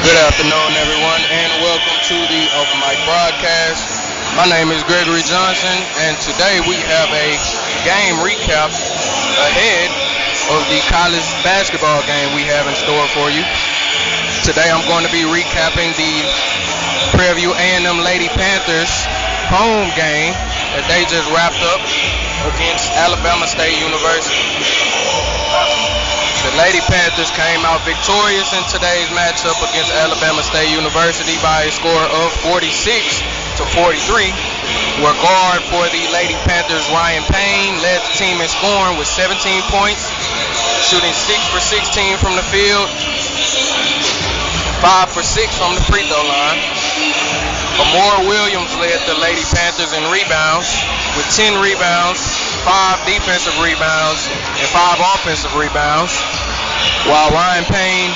Good afternoon, everyone, and welcome to the Open Mic broadcast. My name is Gregory Johnson, and today we have a game recap ahead of the college basketball game we have in store for you. Today I'm going to be recapping the Prairie View A&M Lady Panthers home game that they just wrapped up against Alabama State University. The Lady Panthers came out victorious in today's matchup against Alabama State University by a score of 46-43, where guard for the Lady Panthers, Ryan Payne, led the team in scoring with 17 points, shooting 6 for 16 from the field, 5 for 6 from the free throw line. Amora Williams led the Lady Panthers in rebounds with 10 rebounds, 5 defensive rebounds, and 5 offensive rebounds, while Ryan Payne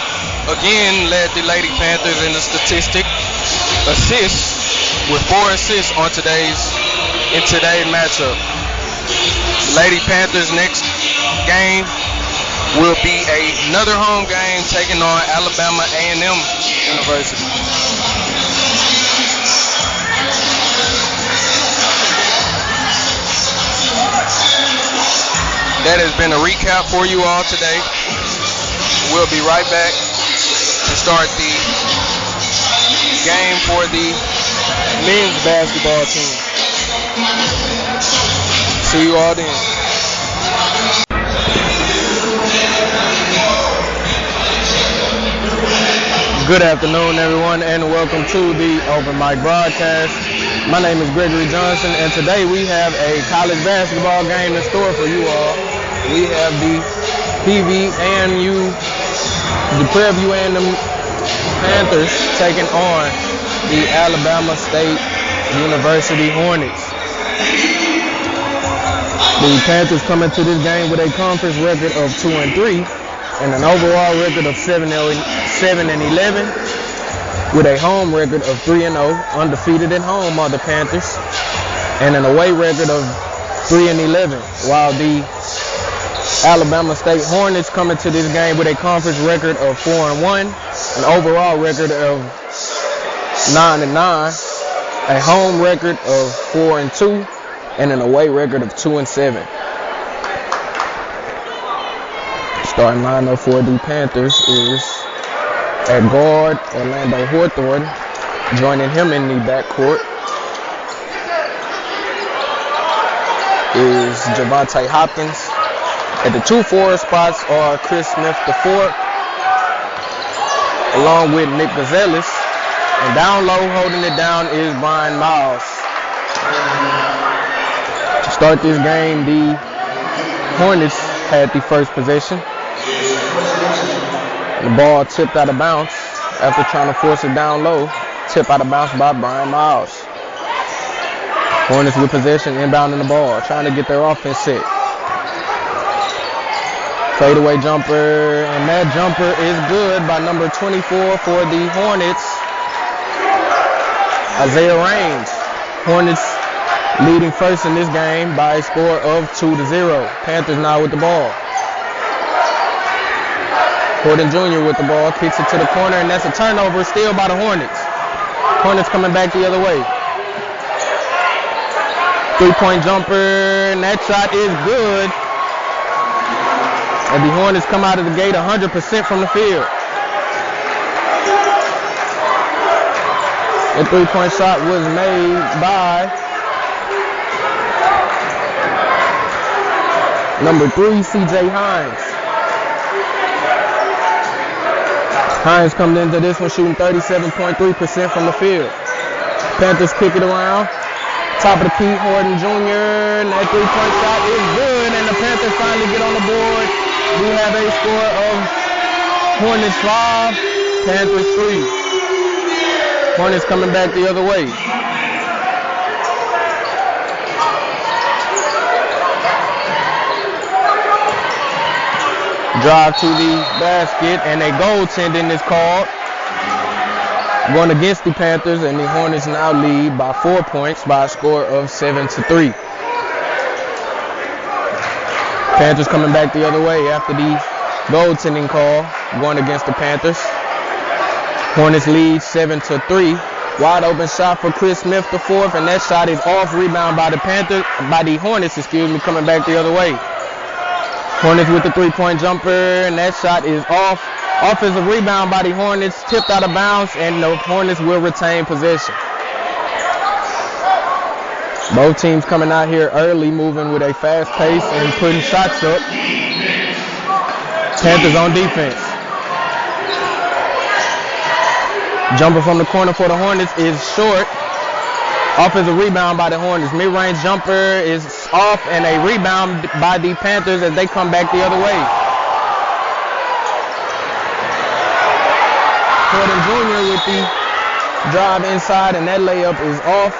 again led the Lady Panthers in the statistic assists with 4 assists in today's matchup. Lady Panthers' next game will be another home game taking on Alabama A&M University. That has been a recap for you all today. We'll be right back to start the game for the men's basketball team. See you all then. Good afternoon, everyone, and welcome to the Open Mic broadcast. My name is Gregory Johnson, and today we have a college basketball game in store for you all. We have the PVU, the Prairie View A&M Panthers taking on the Alabama State University Hornets. The Panthers come into this game with a conference record of 2-3 and an overall record of 7-11. With a home record of 3-0, undefeated at home are the Panthers, and an away record of 3-11, while the Alabama State Hornets come into this game with a conference record of 4-1, an overall record of 9-9, a home record of 4-2, and an away record of 2-7. Starting lineup for the Panthers is at guard, Orlando Hawthorne. Joining him in the backcourt is Javante Hopkins. At the 2-4 spots are Chris Smith IV, along with Nick Gazelis. And down low, holding it down, is Brian Miles. To start this game, the Hornets had the first possession. The ball tipped out of bounds after trying to force it down low. Tip out of bounds by Brian Miles. Hornets with possession, inbounding the ball, trying to get their offense set. Fadeaway jumper, and that jumper is good by number 24 for the Hornets, Isaiah Raines. Hornets leading first in this game by a score of 2-0. Panthers now with the ball. Gordon Jr. with the ball, kicks it to the corner, and that's a turnover still by the Hornets. Hornets coming back the other way. 3-point jumper, and that shot is good. And the Hornets come out of the gate 100% from the field. The 3-point shot was made by number 3, C.J. Hines. Hines comes into this one shooting 37.3% from the field. Panthers kick it around. Top of the key, Horton Jr. And that 3-point shot is good. And the Panthers finally get on the board. We have a score of Hornets 5, Panthers 3. Hornets coming back the other way. Drive to the basket, and a goaltending is called. Going against the Panthers, and the Hornets now lead by 4 points by a score of 7-3. Panthers coming back the other way after the goaltending call going against the Panthers. Hornets lead 7-3. Wide open shot for Chris Smith, the fourth, and that shot is off. Rebound by the Hornets, coming back the other way. Hornets with the three-point jumper, and that shot is off. Offensive rebound by the Hornets, tipped out of bounds, and the Hornets will retain possession. Both teams coming out here early, moving with a fast pace and putting shots up. Panthers on defense. Jumper from the corner for the Hornets is short. Offensive rebound by the Hornets. Mid-range jumper is off, and a rebound by the Panthers as they come back the other way. Horton Jr. with the drive inside, and that layup is off.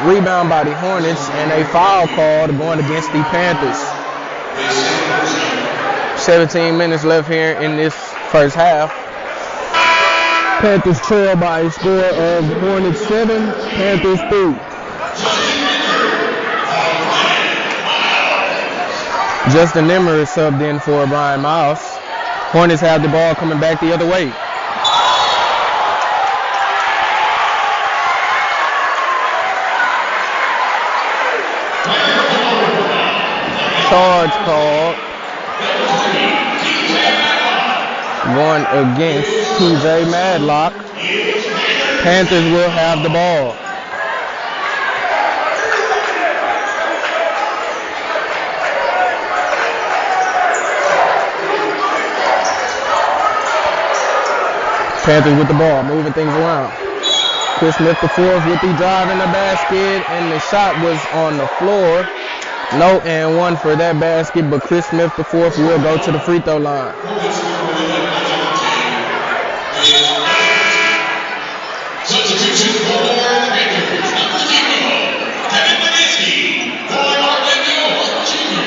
Rebound by the Hornets, and a foul called going against the Panthers. 17 minutes left here in this first half. Panthers trail by a score of Hornets 7, Panthers 3. Justin Nimmer is subbed in for Brian Miles. Hornets have the ball coming back the other way. Charge called going against TJ Madlock. Panthers will have the ball. Panthers with the ball, moving things around. Chris Smith the fourth with the drive in the basket, and the shot was on the floor. No and one for that basket, but Chris Smith the fourth will go to the free throw line. Substitution for the Panthers, number 0, Kevin McGinty, for Jr.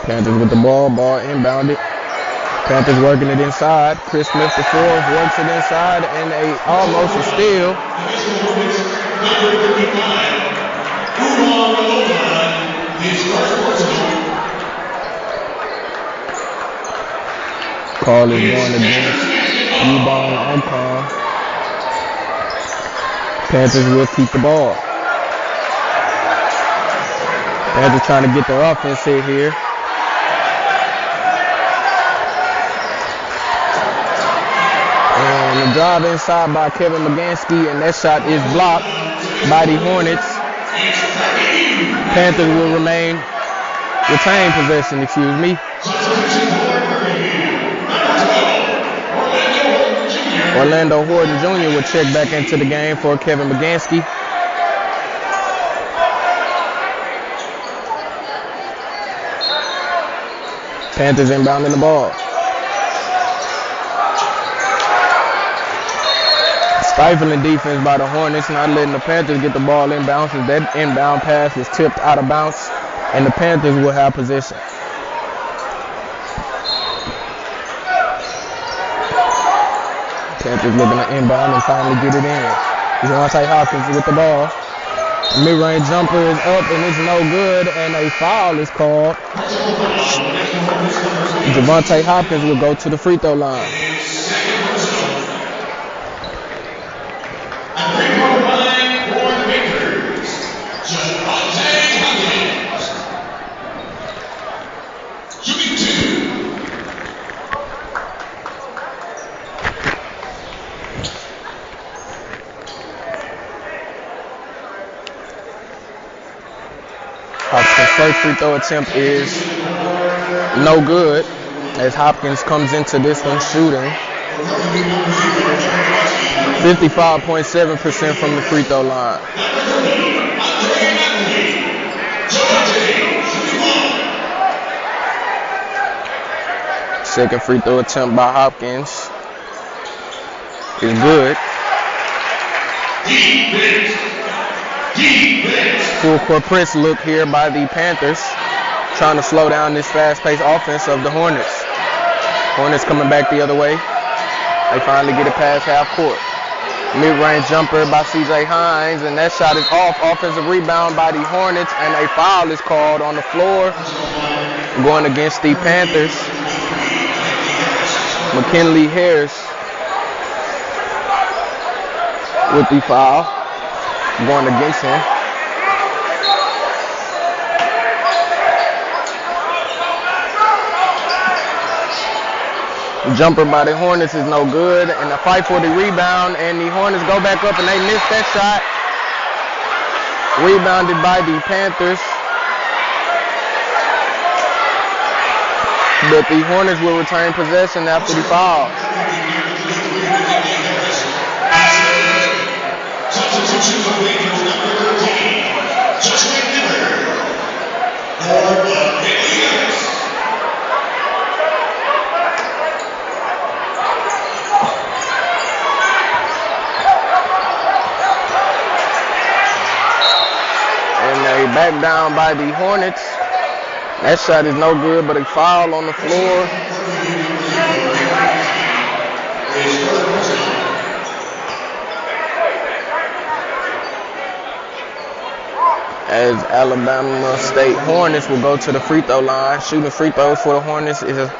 Panthers with the ball inbounded. Panthers working it inside. Chris Smith the fourth works it inside, and almost a steal. Call is going against Ebon Okon. Panthers will keep the ball. Panthers trying to get their offense hit here. And the drive inside by Kevin McGinty, and that shot is blocked by the Hornets. Panthers will retain possession, Orlando Horton Jr. will check back into the game for Kevin McGinty. Panthers inbounding the ball. Stifling defense by the Hornets, not letting the Panthers get the ball inbounds. That inbound pass was tipped out of bounds, and the Panthers will have possession. Panthers looking to inbound and finally get it in. Javonte Hopkins with the ball. Mid-range jumper is up and it's no good, and a foul is called. Javonte Hopkins will go to the free throw line. Hopkins' first free throw attempt is no good as Hopkins comes into this one shooting 55.7% from the free throw line. Second free throw attempt by Hopkins is good. Full court press look here by the Panthers, trying to slow down this fast-paced offense of the Hornets. Hornets coming back the other way. They finally get it past half court. Mid-range jumper by C.J. Hines, and that shot is off. Offensive rebound by the Hornets, and a foul is called on the floor going against the Panthers. McKinley Harris with the foul going against him. Jumper by the Hornets is no good, and a fight for the rebound, and the Hornets go back up and they miss that shot. Rebounded by the Panthers. But the Hornets will return possession after the foul. Back down by the Hornets. That shot is no good, but a foul on the floor. As Alabama State Hornets will go to the free throw line. Shooting free throws for the Hornets is a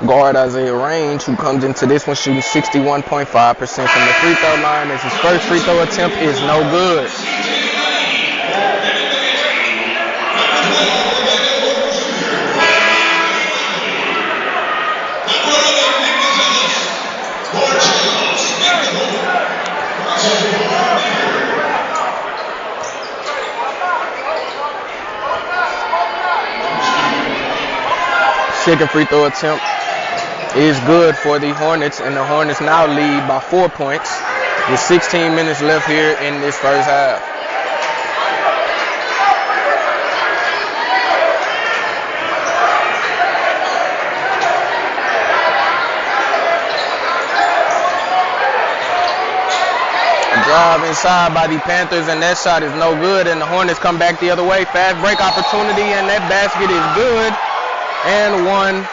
guard Isaiah Range, who comes into this one shooting 61.5% from the free throw line, as his first free throw attempt is no good. Second free throw attempt is good for the Hornets, and the Hornets now lead by 4 points with 16 minutes left here in this first half. Drive inside by the Panthers, and that shot is no good, and the Hornets come back the other way. Fast break opportunity, and that basket is good. And one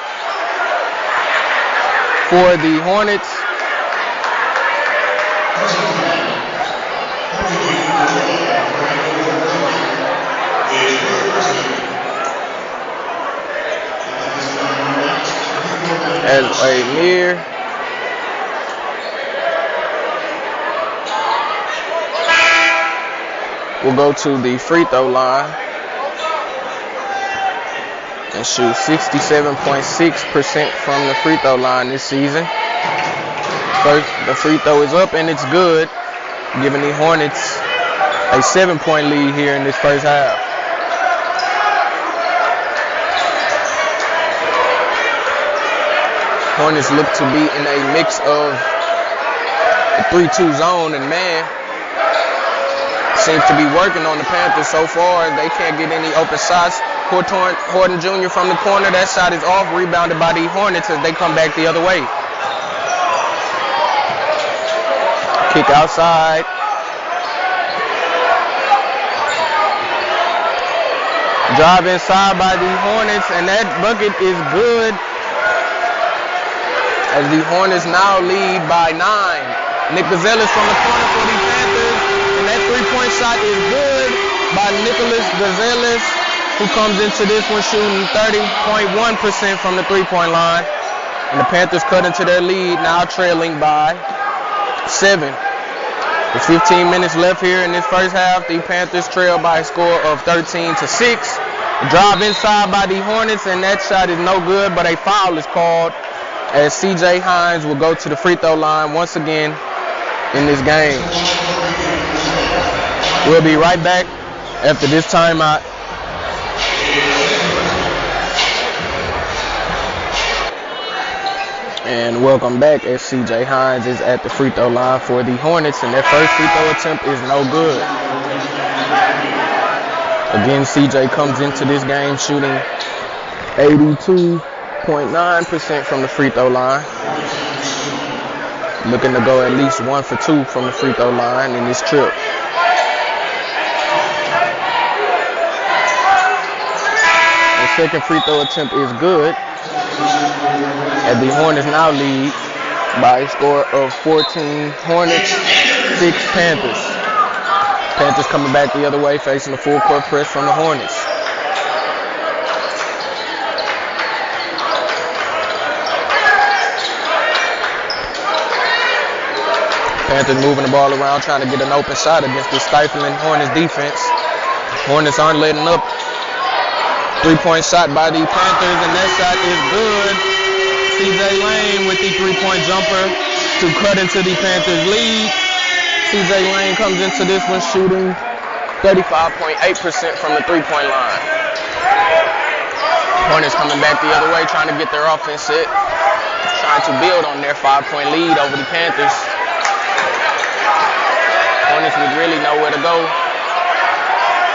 for the Hornets. As Amir will go to the free throw line and shoot 67.6% from the free throw line this season. First, the free throw is up and it's good, giving the Hornets a 7-point lead here in this first half. Hornets look to be in a mix of the 3-2 zone, and man, seems to be working on the Panthers so far. They can't get any open shots. Horton Jr. from the corner. That shot is off, rebounded by the Hornets as they come back the other way. Kick outside. Drive inside by the Hornets, and that bucket is good, as the Hornets now lead by 9. Nick Gonzalez from the corner for the Panthers, and that three-point shot is good by Nicholas Gonzalez, who comes into this one shooting 30.1% from the three-point line. And the Panthers cut into their lead, now trailing by 7. With 15 minutes left here in this first half, the Panthers trail by a score of 13-6. Drive inside by the Hornets, and that shot is no good, but a foul is called as C.J. Hines will go to the free throw line once again in this game. We'll be right back after this timeout. And welcome back, as C.J. Hines is at the free throw line for the Hornets, and their first free throw attempt is no good. Again, C.J. comes into this game shooting 82.9% from the free throw line. Looking to go at least 1 for 2 from the free throw line in this trip. The second free throw attempt is good. As the Hornets now lead by a score of 14 Hornets, 6 Panthers. Panthers coming back the other way, facing a full court press from the Hornets. Panthers moving the ball around, trying to get an open shot against this stifling Hornets defense. Hornets aren't letting up. 3-point shot by the Panthers, and that shot is good. CJ Lane with the 3-point jumper to cut into the Panthers lead. CJ Lane comes into this one shooting 35.8% from the 3-point line. Hornets coming back the other way, trying to get their offense set, trying to build on their 5-point lead over the Panthers. Hornets would really know where to go.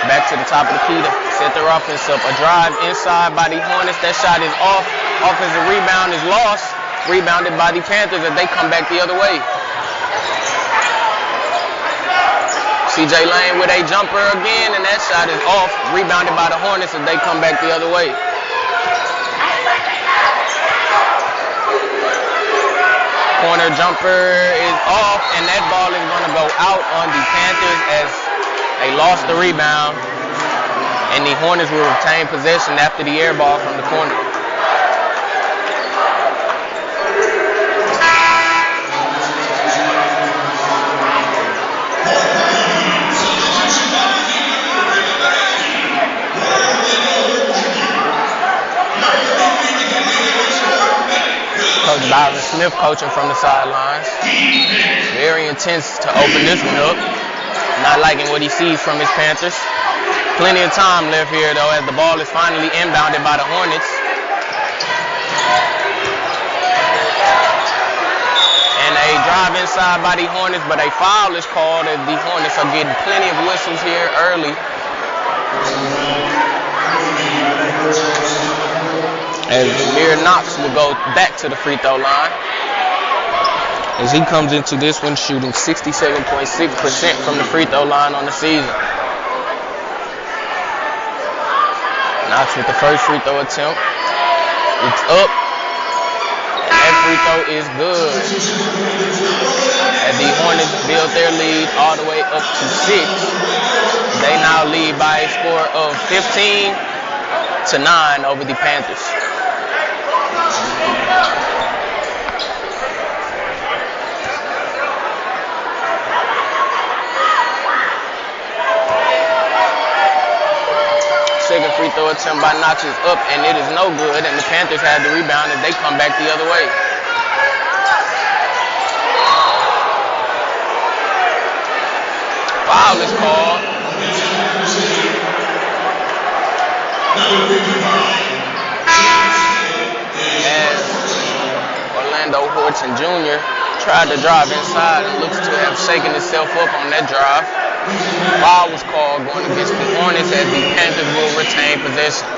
Back to the top of the key to set their offense up. A drive inside by the Hornets. That shot is off. Offensive rebound is lost. Rebounded by the Panthers as they come back the other way. CJ Lane with a jumper again, and that shot is off. Rebounded by the Hornets as they come back the other way. Corner jumper is off, and that ball is going to go out on the Panthers as they lost the rebound, and the Hornets will retain possession after the air ball from the corner. Coach Byron Smith coaching from the sidelines. Very intense to open this one up. Not liking what he sees from his Panthers. Plenty of time left here, though, as the ball is finally inbounded by the Hornets. And a drive inside by the Hornets, but a foul is called as the Hornets are getting plenty of whistles here early. As Amir Knox will go back to the free throw line, as he comes into this one shooting 67.6% from the free throw line on the season. Knox with the first free throw attempt. It's up. And that free throw is good. As the Hornets build their lead all the way up to 6. They now lead by a score of 15-9 over the Panthers. Second free throw attempt by Knox is up, and it is no good, and the Panthers had the rebound and they come back the other way. Foul is called. As Orlando Horton Jr. tried to drive inside and looks to have shaken himself up on that drive. Foul was called going against the Hornets as the Panthers will retain possession.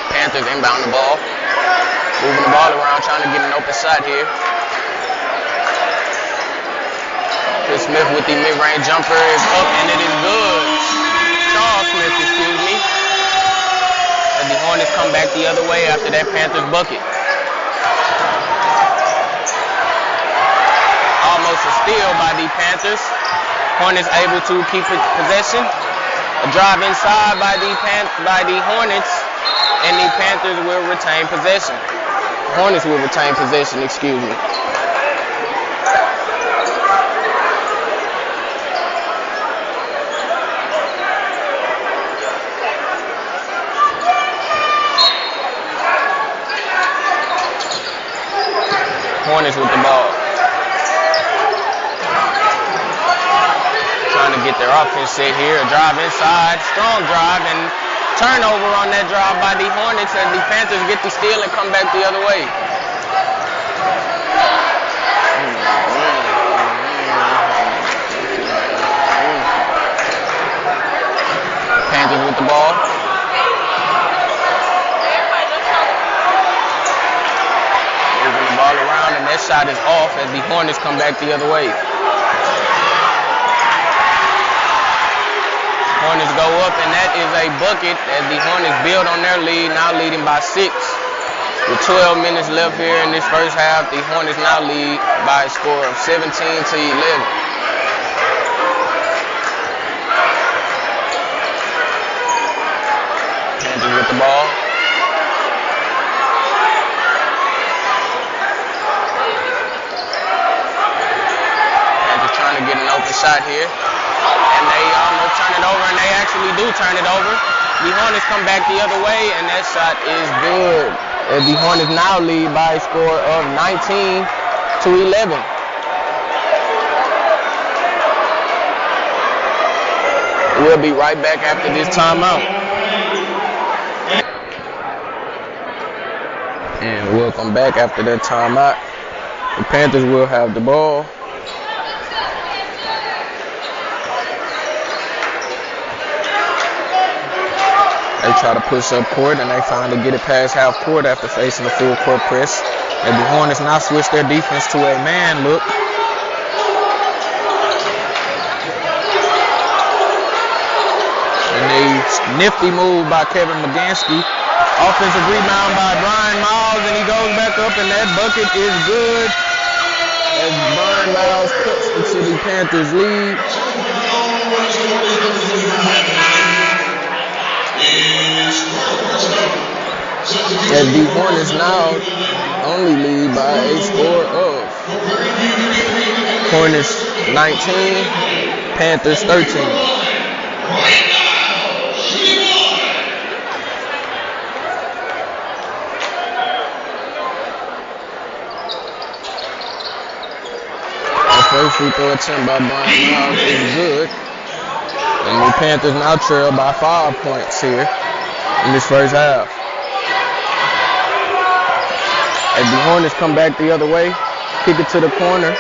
Panthers inbound the ball. Moving the ball around, trying to get an open shot here. Chris Smith with the mid-range jumper is up, and it is good. Charles Smith, excuse me. As the Hornets come back the other way after that Panthers bucket. Almost a steal by the Panthers. Hornets able to keep possession. A drive inside by the Hornets, and the Panthers will retain possession. Hornets will retain possession, excuse me. Hornets with the ball. Trying to get their offense set here. A drive inside. Strong drive and turnover on that drive by the Hornets as the Panthers get the steal and come back the other way. Panthers with the ball. Moving the ball around, and that shot is off as the Hornets come back the other way. up, and that is a bucket as the Hornets build on their lead, now leading by 6. With 12 minutes left here in this first half, the Hornets now lead by a score of 17 to 11. Panthers with the ball. Panthers trying to get an open shot here. And they almost turn it over, and they actually do turn it over. The Hornets come back the other way, and that shot is good. As the Hornets now lead by a score of 19 to 11. We'll be right back after this timeout. And we'll come back after that timeout. The Panthers will have the ball. They try to push up court, and they finally get it past half court after facing a full court press. And the Hornets now switch their defense to a man look. And a nifty move by Kevin McGansky. Offensive rebound by Brian Miles, and he goes back up, and that bucket is good. As Brian Miles cuts into the Panthers' lead. As the Hornets now only lead by a score of Hornets 19, Panthers 13. The first free throw attempt by Brian Miles is good. And the Panthers now trail by 5 points here in this first half. As the Hornets come back the other way, kick it to the corner.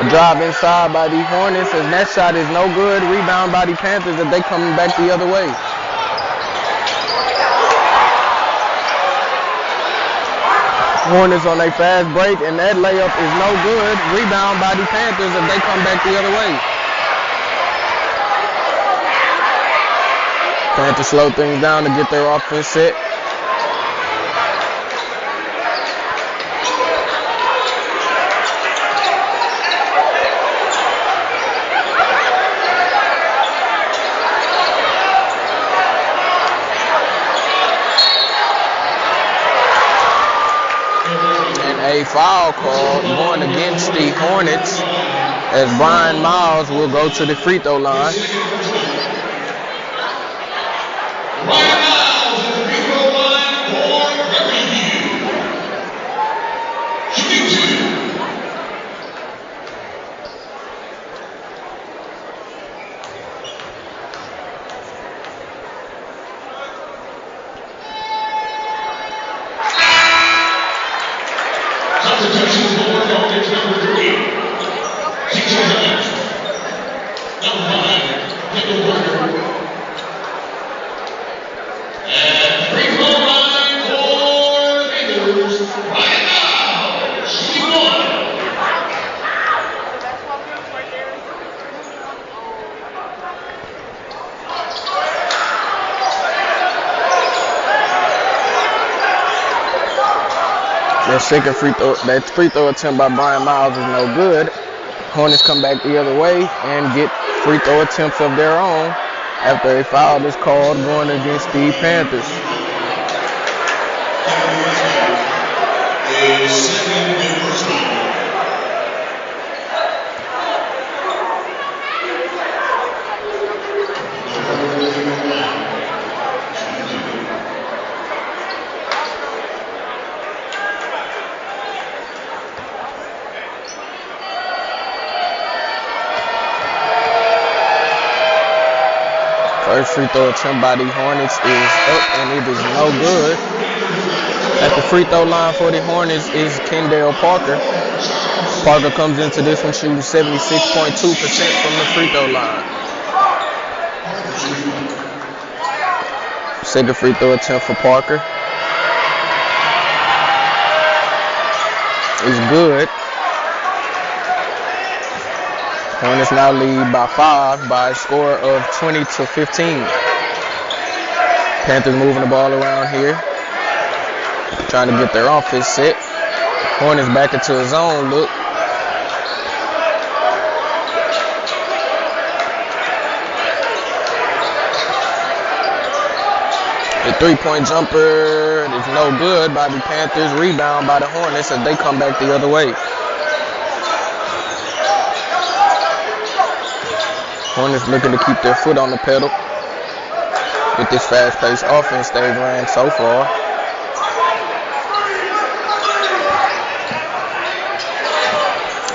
A drive inside by the Hornets, as that shot is no good. Rebound by the Panthers as they come back the other way. Hornets on a fast break, and that layup is no good. Rebound by the Panthers as they come back the other way. Panthers slow things down to get their offense set. A foul call going against the Hornets as Brian Miles will go to the free throw line. Brian Miles at the free throw line for Prairie View. Shooting 2. Substitution for Hornets number 3. 6 minutes. Number 9, Michael Walker. And free throw line for Panthers, Brian Miles, shooting 1. That second free throw attempt by Brian Miles is no good. Hornets come back the other way and get free throw attempts of their own after a foul is called going against the Panthers. First free throw attempt by the Hornets is up, and it is no good. At the free throw line for the Hornets is Kendall Parker. Parker comes into this one shooting 76.2% from the free throw line. Second free throw attempt for Parker is good. Hornets now lead by 5 by a score of 20-15. Panthers moving the ball around here, trying to get their offense set. Hornets back into a zone look. The three-point jumper is no good by the Panthers. Rebound by the Hornets as they come back the other way. Hornets looking to keep their foot on the pedal with this fast-paced offense they've ran so far.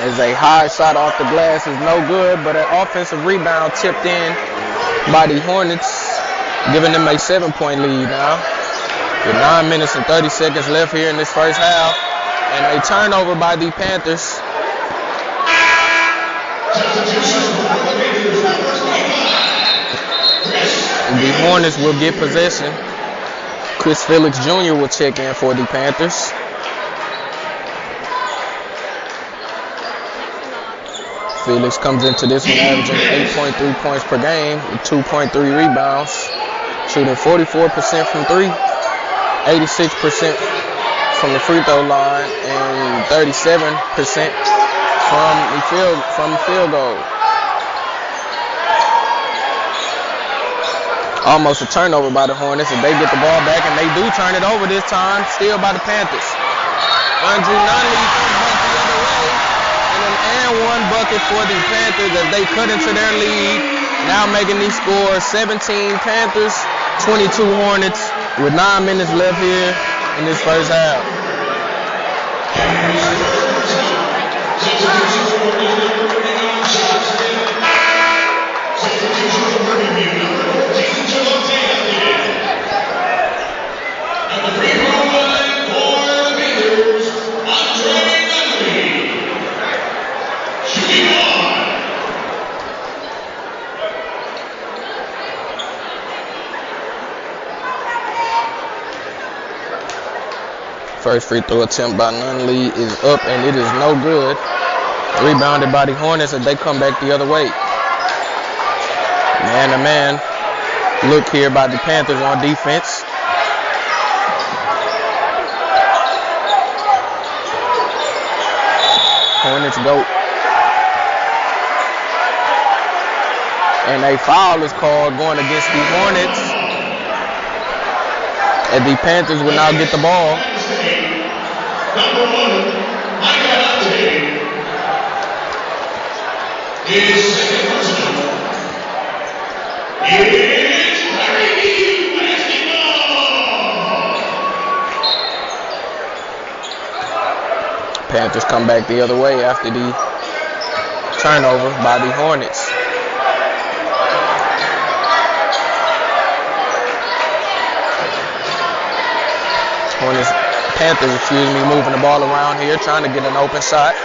As a high shot off the glass is no good, but an offensive rebound tipped in by the Hornets, giving them a 7-point lead now. With 9 minutes and 30 seconds left here in this first half, and a turnover by the Panthers. The Hornets will get possession. Chris Felix Jr. will check in for the Panthers. Felix comes into this one averaging 8.3 points per game with 2.3 rebounds, shooting 44% from 3, 86% from the free throw line, and 37% from the field goal. Almost a turnover by the Hornets, and they get the ball back, and they do turn it over this time, still by the Panthers. Andrew Nunley comes back the other way, and an and one bucket for the Panthers as they cut into their lead, now making these scores 17 Panthers, 22 Hornets, with 9 minutes left here in this first half. First free throw attempt by Nunley is up, and it is no good. Rebounded by the Hornets as they come back the other way. Man-to-man look here by the Panthers on defense. Hornets go. And a foul is called going against the Hornets. And the Panthers will now get the ball. Number 1, his second personal is Prairie View basketball. Panthers come back the other way after the turnover by the Hornets. Panthers, moving the ball around here, trying to get an open shot.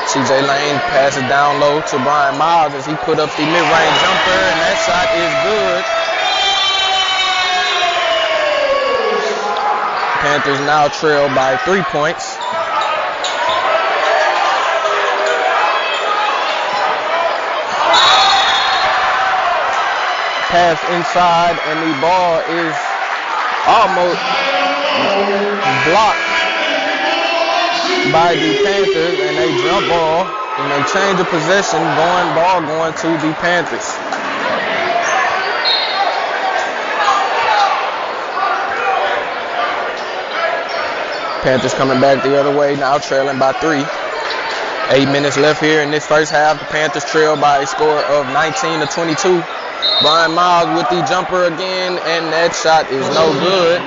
CJ Lane passes down low to Brian Miles as he put up the mid-range jumper, and that shot is good. Panthers now trail by 3 points. Pass inside, and the ball is almost blocked by the Panthers, and they jump ball, and they change the possession, ball going to the Panthers. Panthers coming back the other way, now trailing by 3. 8 minutes left here in this first half. The Panthers trail by a score of 19-22. Brian Miles with the jumper again, and that shot is no good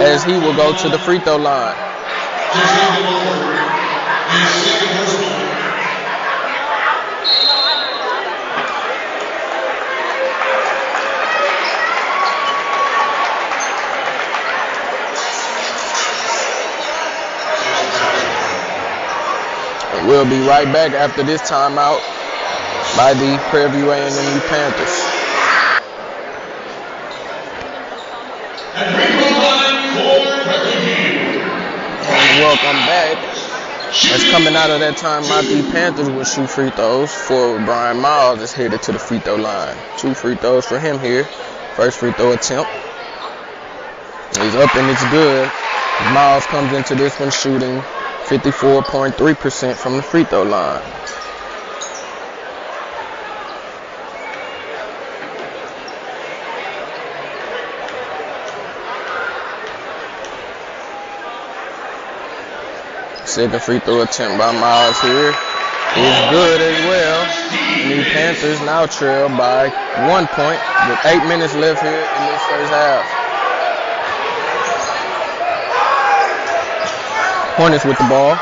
as he will go to the free throw line. We'll be right back after this timeout by the Prairie View A&M Panthers. And welcome back As coming out of that timeout, the Panthers will shoot free throws. Forward Brian Miles is headed to the free throw line. 2 free throws for him here. First free throw attempt. He's up and it's good. Miles comes into this one shooting 54.3% from the free throw line. Second free throw attempt by Miles here is good as well. And the Panthers now trail by 1 point with 8 minutes left here in this first half. Hornets with the ball.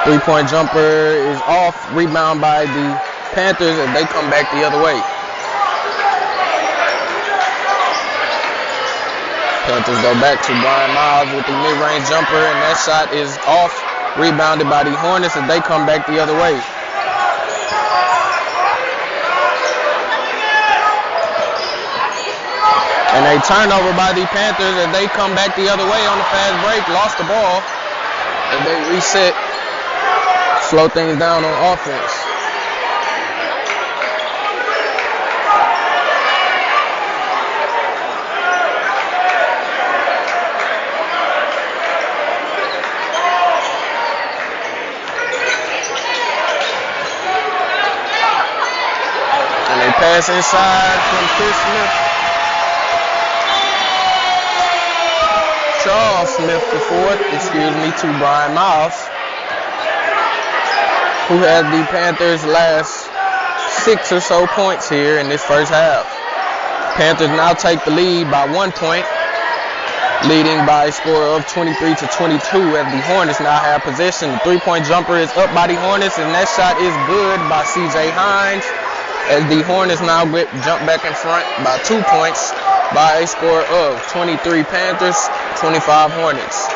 3-point jumper is off. Rebound by the Panthers and they come back the other way. Panthers go back to Brian Miles with the mid-range jumper, and that shot is off. Rebounded by the Hornets, and they come back the other way. And a turnover by the Panthers, and they come back the other way on the fast break. Lost the ball, and they reset, slow things down on offense. Pass inside from Chris Smith. Charles Smith the fourth, to Brian Miles, who had the Panthers' last 6 or so points here in this first half. Panthers now take the lead by 1 point, leading by a score of 23-22 as the Hornets now have possession. The 3-point jumper is up by the Hornets, and that shot is good by C.J. Hines, as the Hornets now jump back in front by 2 points by a score of 23 Panthers, 25 Hornets.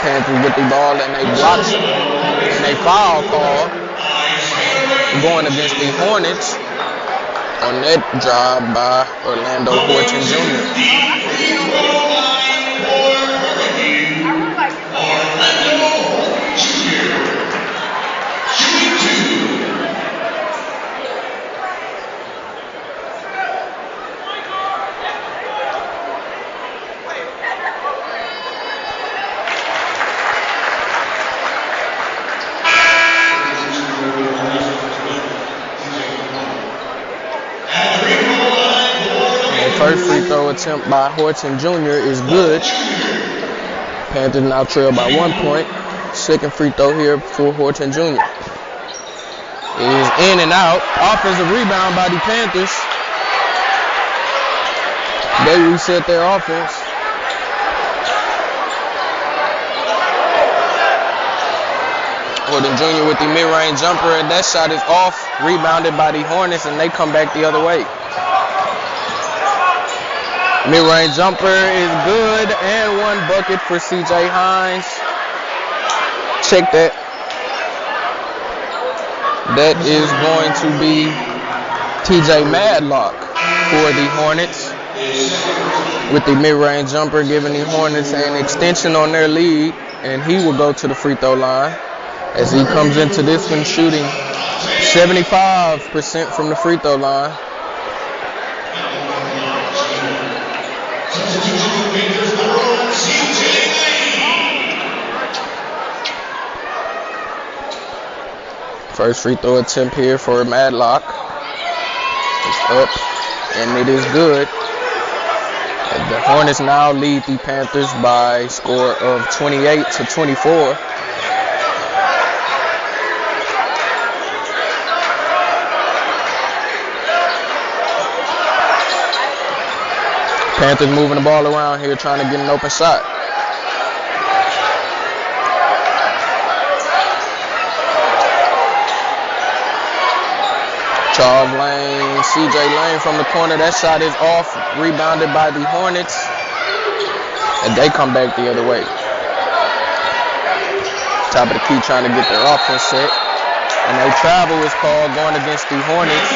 Panthers with the ball and they block and a foul call going against the Hornets on that drive by Orlando Horton Jr. First free throw attempt by Horton Jr. is good. Panthers now trail by 1 point. Second free throw here for Horton Jr. It is in and out. Offensive rebound by the Panthers. They reset their offense. Horton Jr. with the mid-range jumper, and that shot is off. Rebounded by the Hornets, and they come back the other way. Mid-range jumper is good, and 1 bucket for C.J. Hines. Check that. That is going to be T.J. Madlock for the Hornets with the mid-range jumper, giving the Hornets an extension on their lead, and he will go to the free throw line as he comes into this one shooting 75% from the free throw line. First free throw attempt here for Madlock. It's up, and it is good. And the Hornets now lead the Panthers by a score of 28-24. Panthers moving the ball around here, trying to get an open shot. Charles Lane, CJ Lane from the corner. That shot is off, rebounded by the Hornets. And they come back the other way. Top of the key trying to get their offense set. And a travel is called going against the Hornets.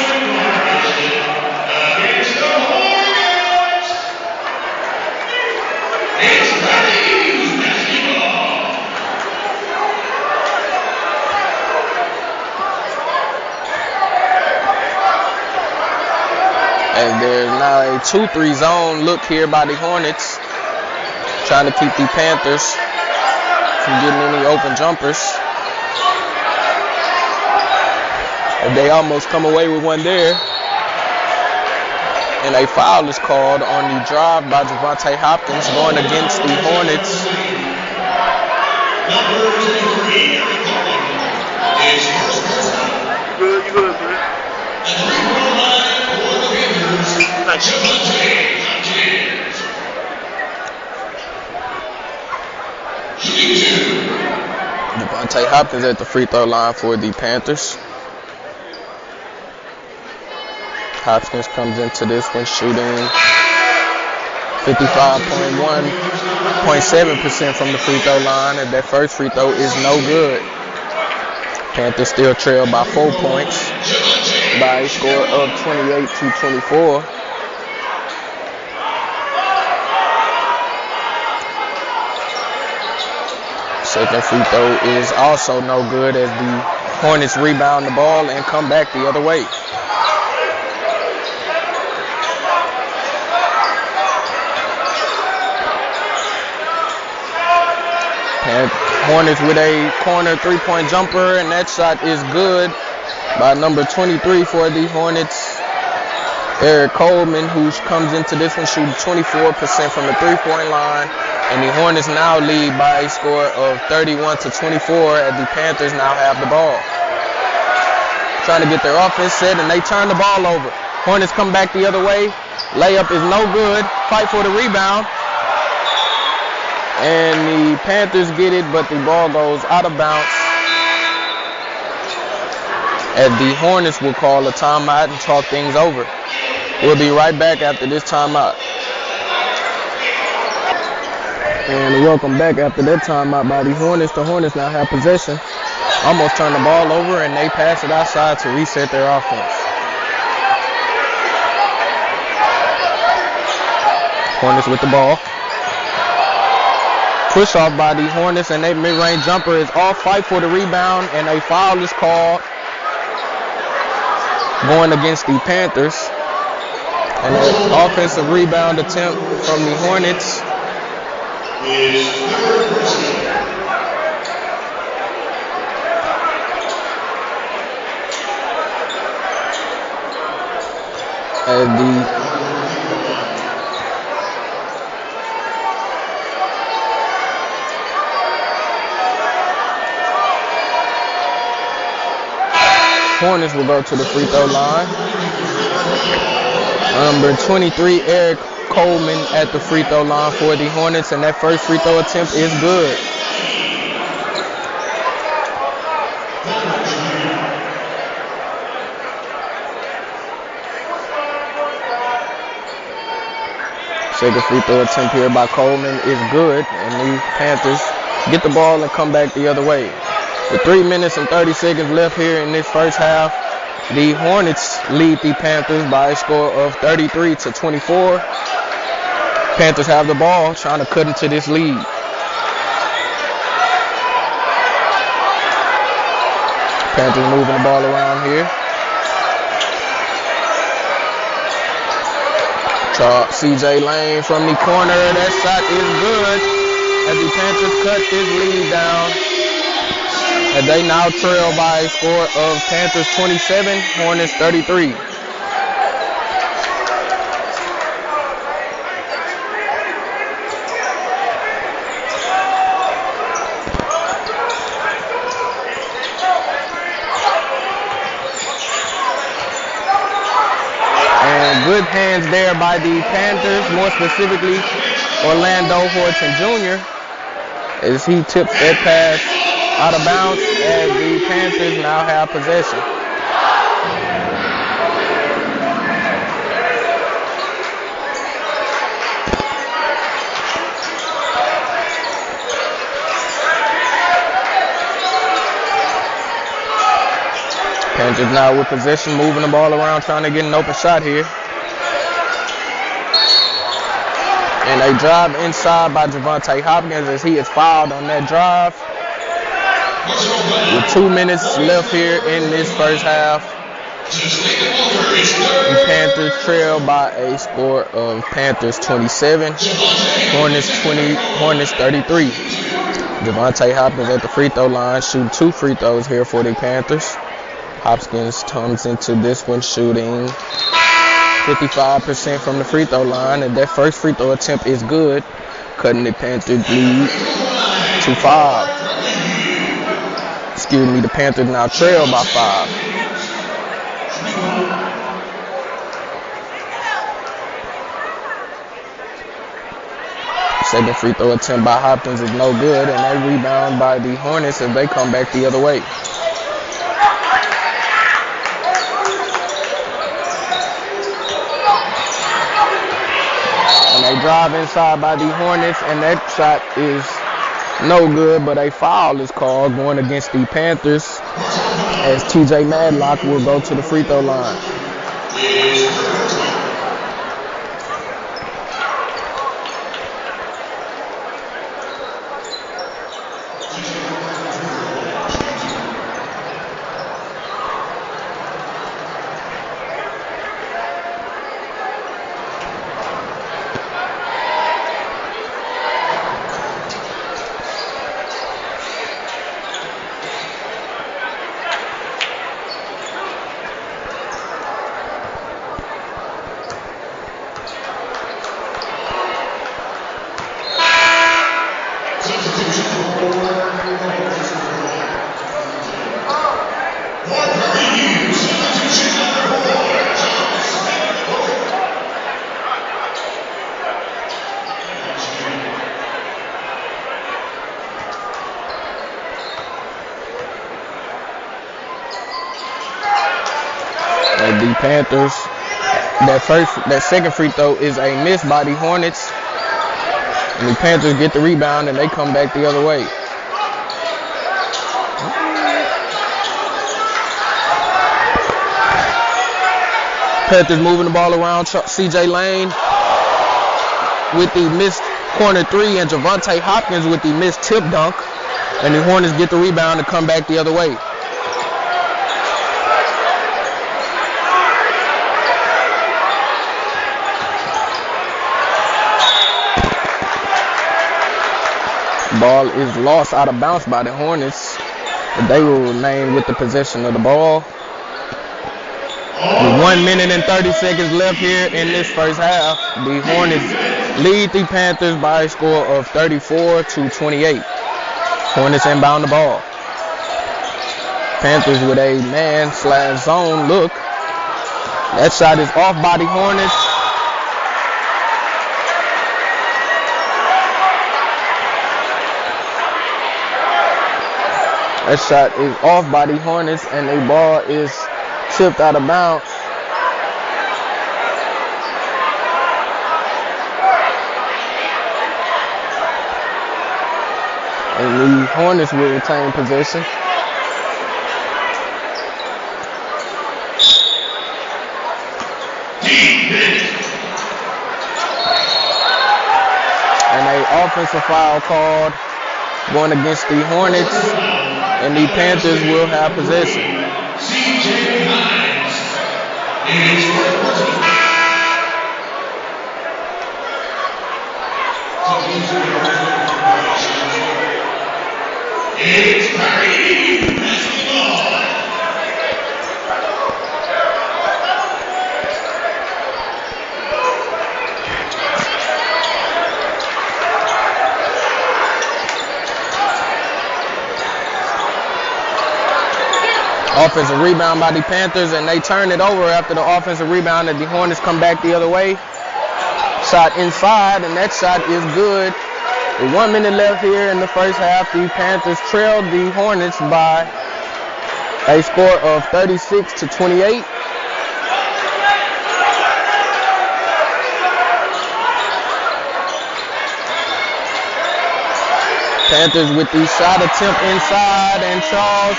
And there's now a 2-3 zone look here by the Hornets, trying to keep the Panthers from getting any open jumpers. And they almost come away with one there. And a foul is called on the drive by Javante Hopkins going against the Hornets. Good, you good, man. Javante Hopkins at the free throw line for the Panthers. Hopkins comes into this one shooting 55.7% from the free throw line, and that first free throw is no good. Panthers still trail by 4 points by a score of 28-24. Second free throw is also no good as the Hornets rebound the ball and come back the other way. And Hornets with a corner three-point jumper, and that shot is good by number 23 for the Hornets, Eric Coleman, who comes into this one shooting 24% from the three-point line. And the Hornets now lead by a score of 31-24 as the Panthers now have the ball. Trying to get their offense set, and they turn the ball over. Hornets come back the other way. Layup is no good. Fight for the rebound. And the Panthers get it, but the ball goes out of bounds. As the Hornets will call a timeout and talk things over. We'll be right back after this timeout. And welcome back after that timeout by the Hornets. The Hornets now have possession. Almost turn the ball over, and they pass it outside to reset their offense. Hornets with the ball. Push off by the Hornets, and their mid-range jumper is off. Fight for the rebound, and a foul is called going against the Panthers. And an offensive rebound attempt from the Hornets. As the Hornets will go to the free throw line. Number 23, Eric Coleman at the free throw line for the Hornets, and that first free throw attempt is good. Second free throw attempt here by Coleman is good, and the Panthers get the ball and come back the other way. With 3 minutes and 30 seconds left here in this first half, the Hornets lead the Panthers by a score of 33-24. Panthers have the ball, trying to cut into this lead. Panthers moving the ball around here. CJ Lane from the corner. That shot is good as the Panthers cut this lead down. And they now trail by a score of Panthers 27, Hornets 33. And good hands there by the Panthers, more specifically Orlando Horton Jr. as he tips that pass out of bounds as the Panthers now have possession. Panthers now with possession, moving the ball around, trying to get an open shot here. And they drive inside by Javante Hopkins as he is fouled on that drive. With 2 minutes left here in this first half, the Panthers trail by a score of Panthers 27, Hornets 33. Javante Hopkins at the free throw line, shooting 2 free throws here for the Panthers. Hopkins comes into this one shooting 55% from the free throw line, and that first free throw attempt is good, cutting the Panthers lead to 5. Excuse me, the Panthers now trail by 5. Second free throw attempt by Hopkins is no good, and they rebound by the Hornets as they come back the other way. They drive inside by the Hornets, and that shot is no good, but a foul is called going against the Panthers as TJ Madlock will go to the free throw line. The Panthers, that second free throw is a miss by the Hornets, and the Panthers get the rebound and they come back the other way. Panthers moving the ball around. CJ Lane with the missed corner 3, and Javante Hopkins with the missed tip dunk, and the Hornets get the rebound and come back the other way. Ball is lost out of bounds by the Hornets, but they will remain with the possession of the ball. With 1 minute and 30 seconds left here in this first half, the Hornets lead the Panthers by a score of 34-28. Hornets inbound the ball. Panthers with a man/zone look. That shot is off by the Hornets. That shot is off by the Hornets, and the ball is tipped out of bounds. And the Hornets will retain possession. And an offensive foul called going against the Hornets, and the Panthers will have possession. It's Prairie basketball. Offensive rebound by the Panthers, and they turn it over after the offensive rebound, and the Hornets come back the other way. Shot inside, and that shot is good. With 1 minute left here in the first half, the Panthers trailed the Hornets by A score of 36-28. Panthers with the shot attempt inside, and Charles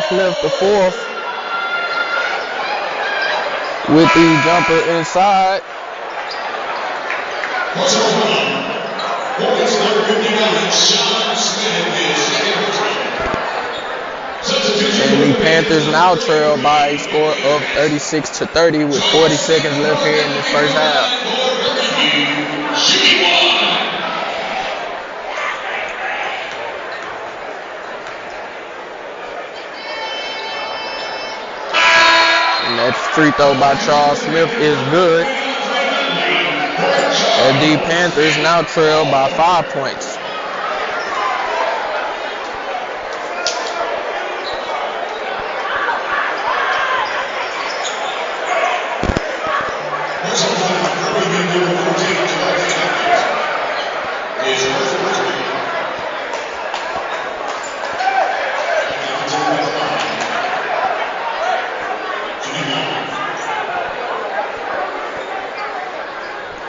Smith, the fourth, with the jumper inside. And the Panthers now trail by a score of 36-30 with 40 seconds left here in this first half. And that free throw by Charles Smith is good. And the Panthers now trail by 5 points.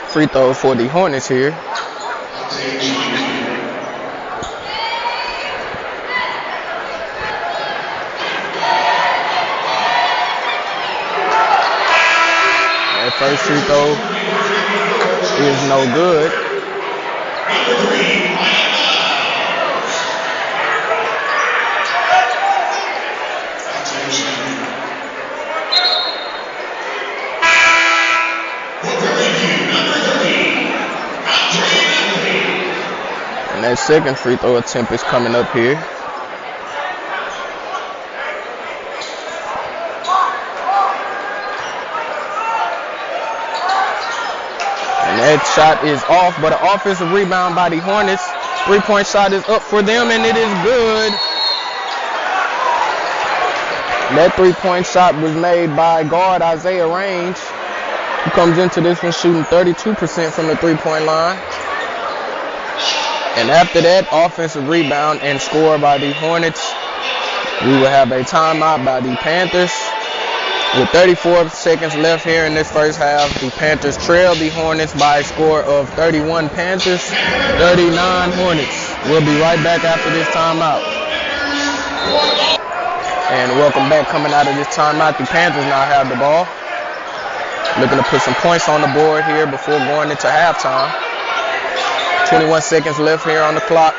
Free throw for the Hornets here. That first free throw is no good. And that second free throw attempt is coming up here. And that shot is off, but an offensive rebound by the Hornets. 3-point shot is up for them, and it is good. That 3-point shot was made by guard Isaiah Range, who comes into this one shooting 32% from the 3-point line. And after that offensive rebound and score by the Hornets, we will have a timeout by the Panthers. With 34 seconds left here in this first half, the Panthers trail the Hornets by a score of 31 Panthers, 39 Hornets. We'll be right back after this timeout. And welcome back. Coming out of this timeout, the Panthers now have the ball. Looking to put some points on the board here before going into halftime. 21 seconds left here on the clock.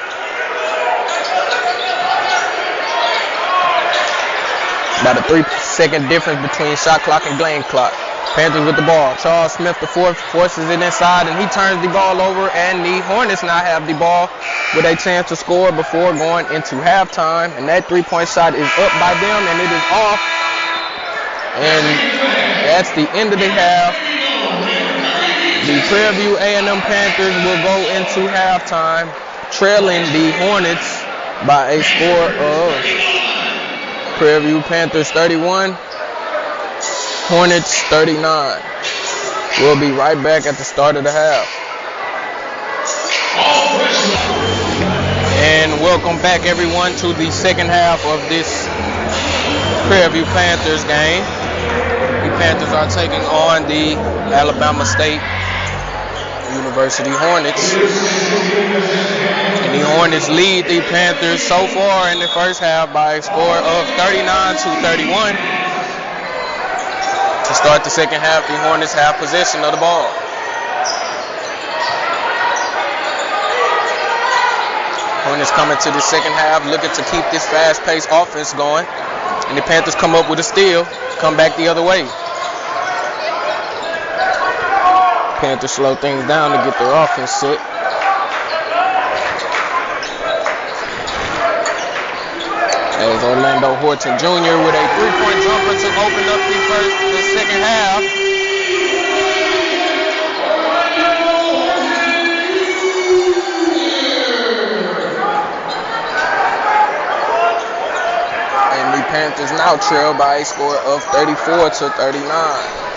About a 3-second difference between shot clock and game clock. Panthers with the ball. Charles Smith, the fourth, forces it inside, and he turns the ball over, and the Hornets now have the ball with a chance to score before going into halftime. And that 3-point shot is up by them, and it is off. And that's the end of the half. The Prairie View A&M Panthers will go into halftime trailing the Hornets by a score of Prairie View Panthers 31, Hornets 39. We'll be right back at the start of the half. And welcome back, everyone, to the second half of this Prairie View Panthers game. The Panthers are taking on the Alabama State University Hornets. And the Hornets lead the Panthers so far in the first half by a score of 39-31. To start the second half, the Hornets have possession of the ball. Hornets coming to the second half looking to keep this fast-paced offense going. And the Panthers come up with a steal, come back the other way. Panthers slow things down to get their offense set. As Orlando Horton Jr. with a 3-point jumper to open up the second half. And the Panthers now trail by a score of 34-39.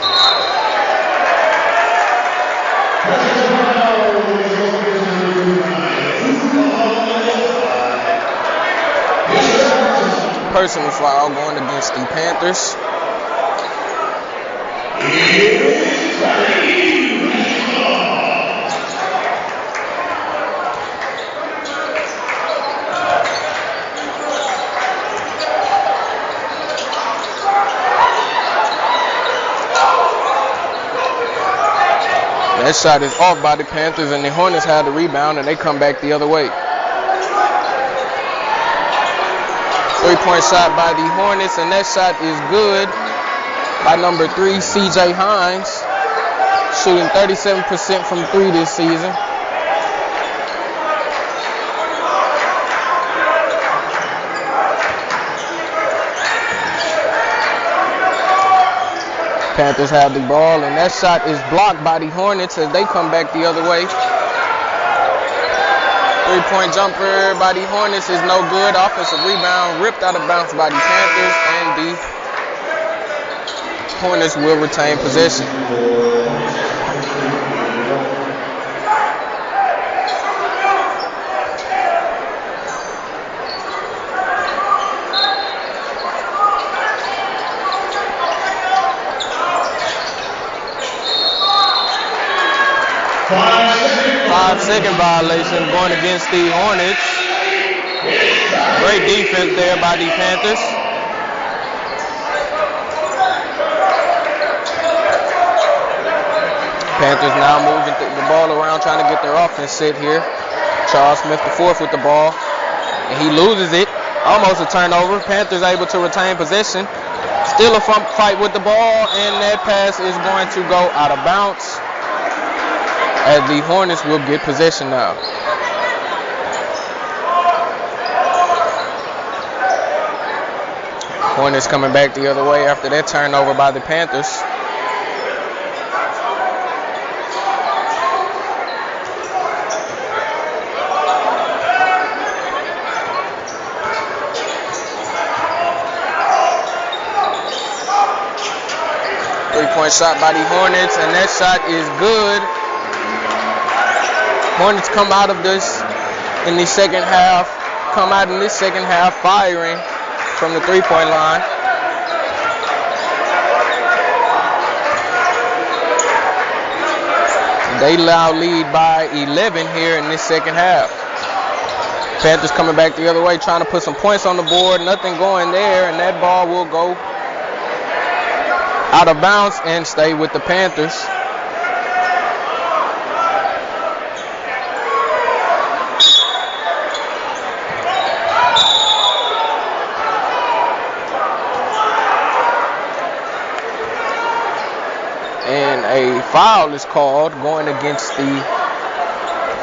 personal foul going against the Panthers. That shot is off by the Panthers, and the Hornets had the rebound, and they come back the other way. 3-point shot by the Hornets, and that shot is good by number 3, CJ Hines, shooting 37% from 3 this season. Panthers have the ball, and that shot is blocked by the Hornets as they come back the other way. 3-point jumper by the Hornets is no good. Offensive rebound ripped out of bounds by the Panthers, and the Hornets will retain possession. Five-second violation going against the Hornets. Great defense there by the Panthers. Panthers now moving the ball around, trying to get their offense set here. Charles Smith IV with the ball, and he loses it. Almost a turnover. Panthers able to retain possession. Still a fight with the ball, and that pass is going to go out of bounds, as the Hornets will get possession now. Hornets coming back the other way after that turnover by the Panthers. Three-point shot by the Hornets, and that shot is good. Hornets come out of this in the second half, firing from the 3-point line. They now lead by 11 here in this second half. Panthers coming back the other way, trying to put some points on the board. Nothing going there, and that ball will go out of bounds and stay with the Panthers. And a foul is called going against the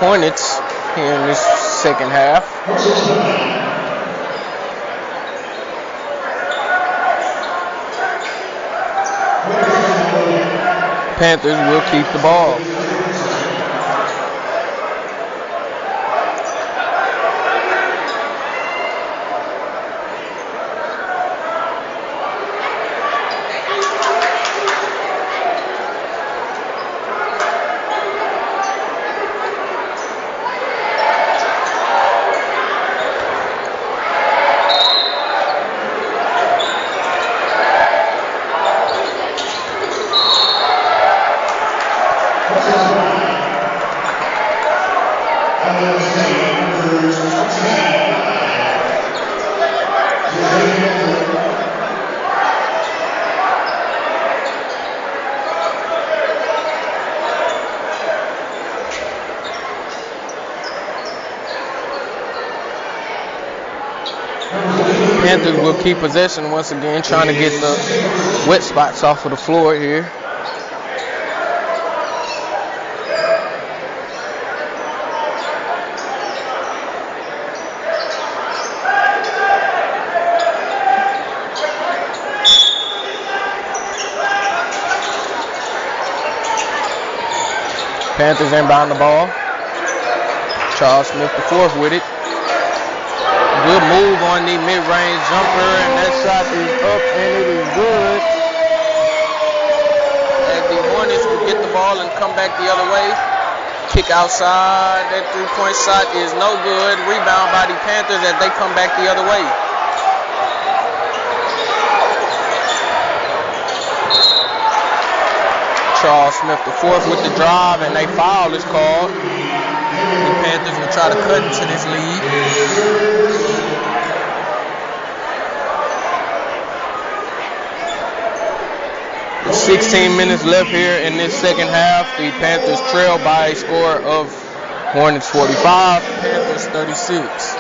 Hornets here in this second half. Panthers will keep the ball. Panthers will keep possession once again, trying to get the wet spots off of the floor here. Panthers inbound the ball. Charles Smith IV with it. Good move on the mid-range jumper, and that shot is up, and it is good. And the Hornets will get the ball and come back the other way. Kick outside. That three-point shot is no good. Rebound by the Panthers as they come back the other way. Charles Smith the fourth with the drive, and a foul is called. The Panthers will try to cut into this lead. With 16 minutes left here in this second half, the Panthers trail by a score of Hornets 45, Panthers 36.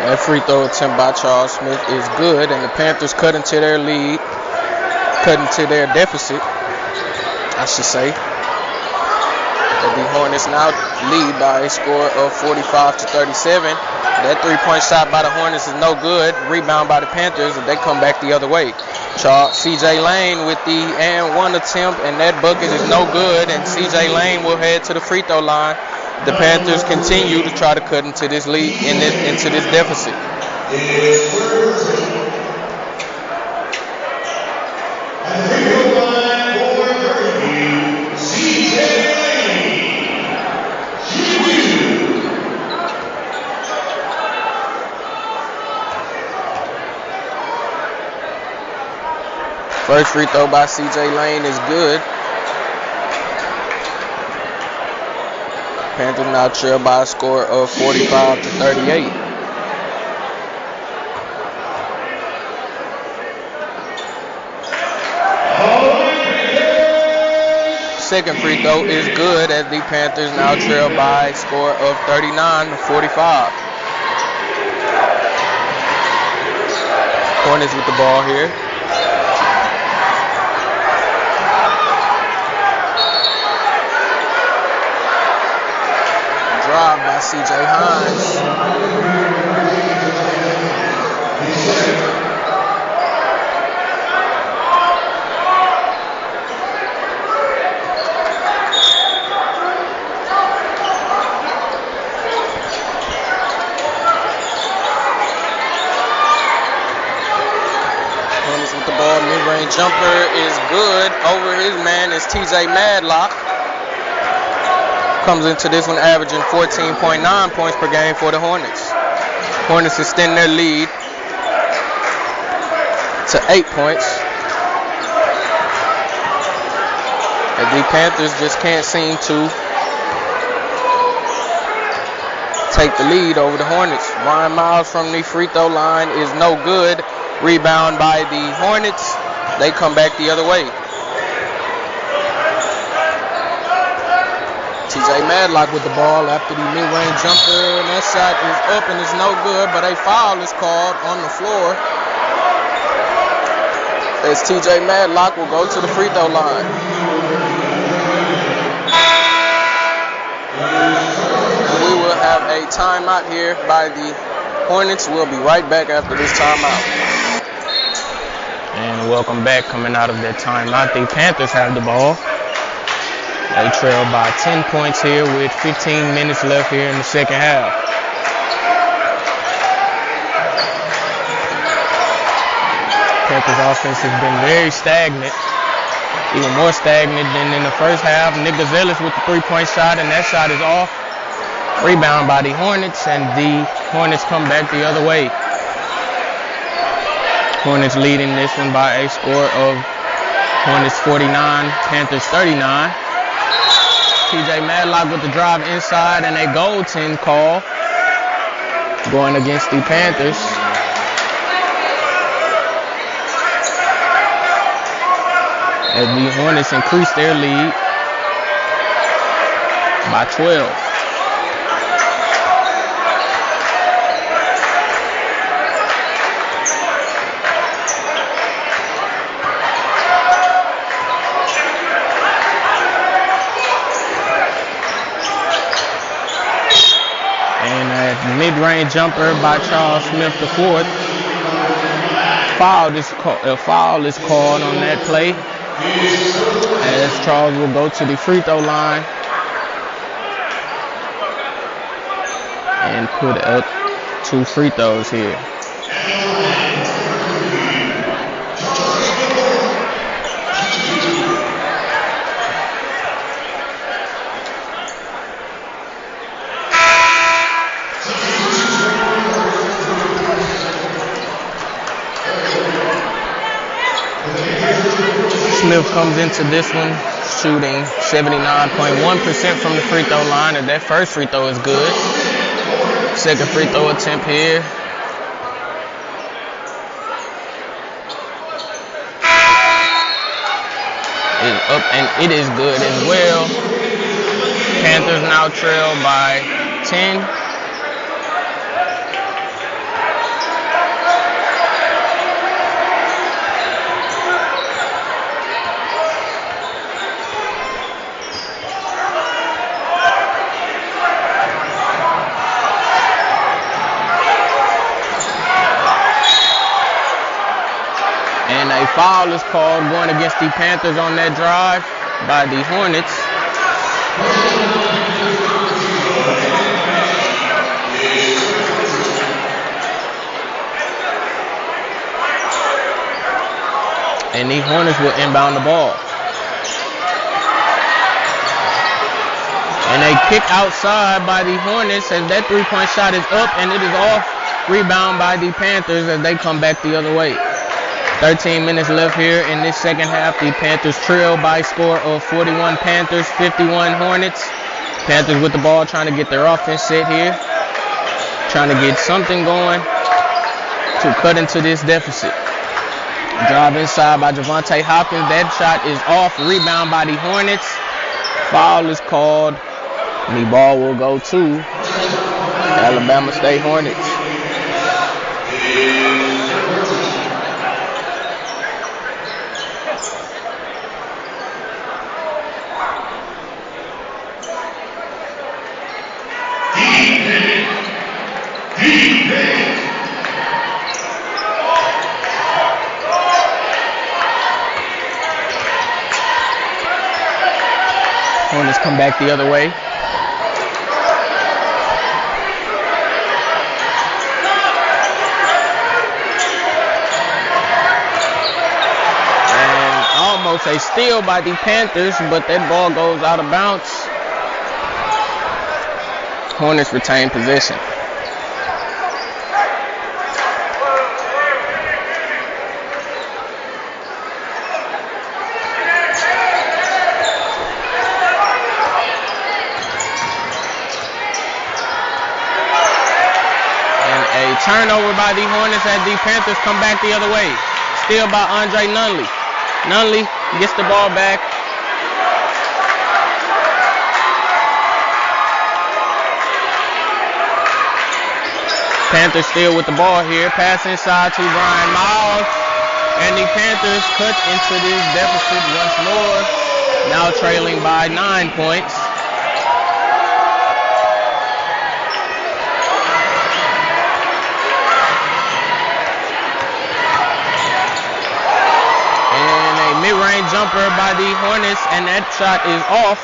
That free throw attempt by Charles Smith is good, and the Panthers cut into their lead, cut into their deficit, I should say. The Hornets now lead by a score of 45-37. That three-point shot by the Hornets is no good. Rebound by the Panthers, and they come back the other way. C.J. Lane with the and one attempt, and that bucket is no good, and C.J. Lane will head to the free throw line. The Panthers continue to try to cut into this lead, into this deficit. At the free throw line for Prairie View, C.J. Lane. First free throw by C.J. Lane is good. Panthers now trail by a score of 45-38. Second free throw is good as the Panthers now trail by a score of 39-45. Hornets with the ball here. Drive by C.J. Hines. Hornets with the ball. Mid-range jumper is good. Over his man is T.J. Madlock. Comes into this one averaging 14.9 points per game for the Hornets. Hornets extend their lead to 8 points. And the Panthers just can't seem to take the lead over the Hornets. Ryan Miles from the free throw line is no good. Rebound by the Hornets. They come back the other way. T.J. Madlock with the ball after the mid-range jumper, and that shot is up and it's no good, but a foul is called on the floor as T.J. Madlock will go to the free throw line. And we will have a timeout here by the Hornets. We'll be right back after this timeout. And welcome back. Coming out of that timeout, the Panthers have the ball. They trail by 10 points here with 15 minutes left here in the second half. Panthers offense has been very stagnant, even more stagnant than in the first half. Nick Gazelis with the three-point shot, and that shot is off. Rebound by the Hornets, and the Hornets come back the other way. Hornets leading this one by a score of Hornets 49, Panthers 39. T.J. Madlock with the drive inside, and a goaltend call going against the Panthers. As the Hornets increase their lead by 12. mid-range jumper by Charles Smith IV. A foul is called on that play, as Charles will go to the free throw line and put up 2 free throws here. Smith comes into this one shooting 79.1% from the free throw line, and that first free throw is good. Second free throw attempt here. Is up, and it is good as well. Panthers now trail by 10. And a foul is called going against the Panthers on that drive by the Hornets. And the Hornets will inbound the ball. And a kick outside by the Hornets as that three-point shot is up and it is off. Rebound by the Panthers as they come back the other way. 13 minutes left here in this second half. The Panthers trail by a score of 41 Panthers, 51 Hornets. Panthers with the ball trying to get their offense set here. Trying to get something going to cut into this deficit. Drive inside by Javonte Hopkins. That shot is off. Rebound by the Hornets. Foul is called. And the ball will go to Alabama State Hornets. Hornets come back the other way. And almost a steal by the Panthers, but that ball goes out of bounds. Hornets retain possession. Turnover by the Hornets as the Panthers come back the other way. Steal by Andre Nunley. Nunley gets the ball back. Panthers still with the ball here. Pass inside to Brian Miles. And the Panthers cut into this deficit once more. Now trailing by 9 points. Mid-range jumper by the Hornets, and that shot is off.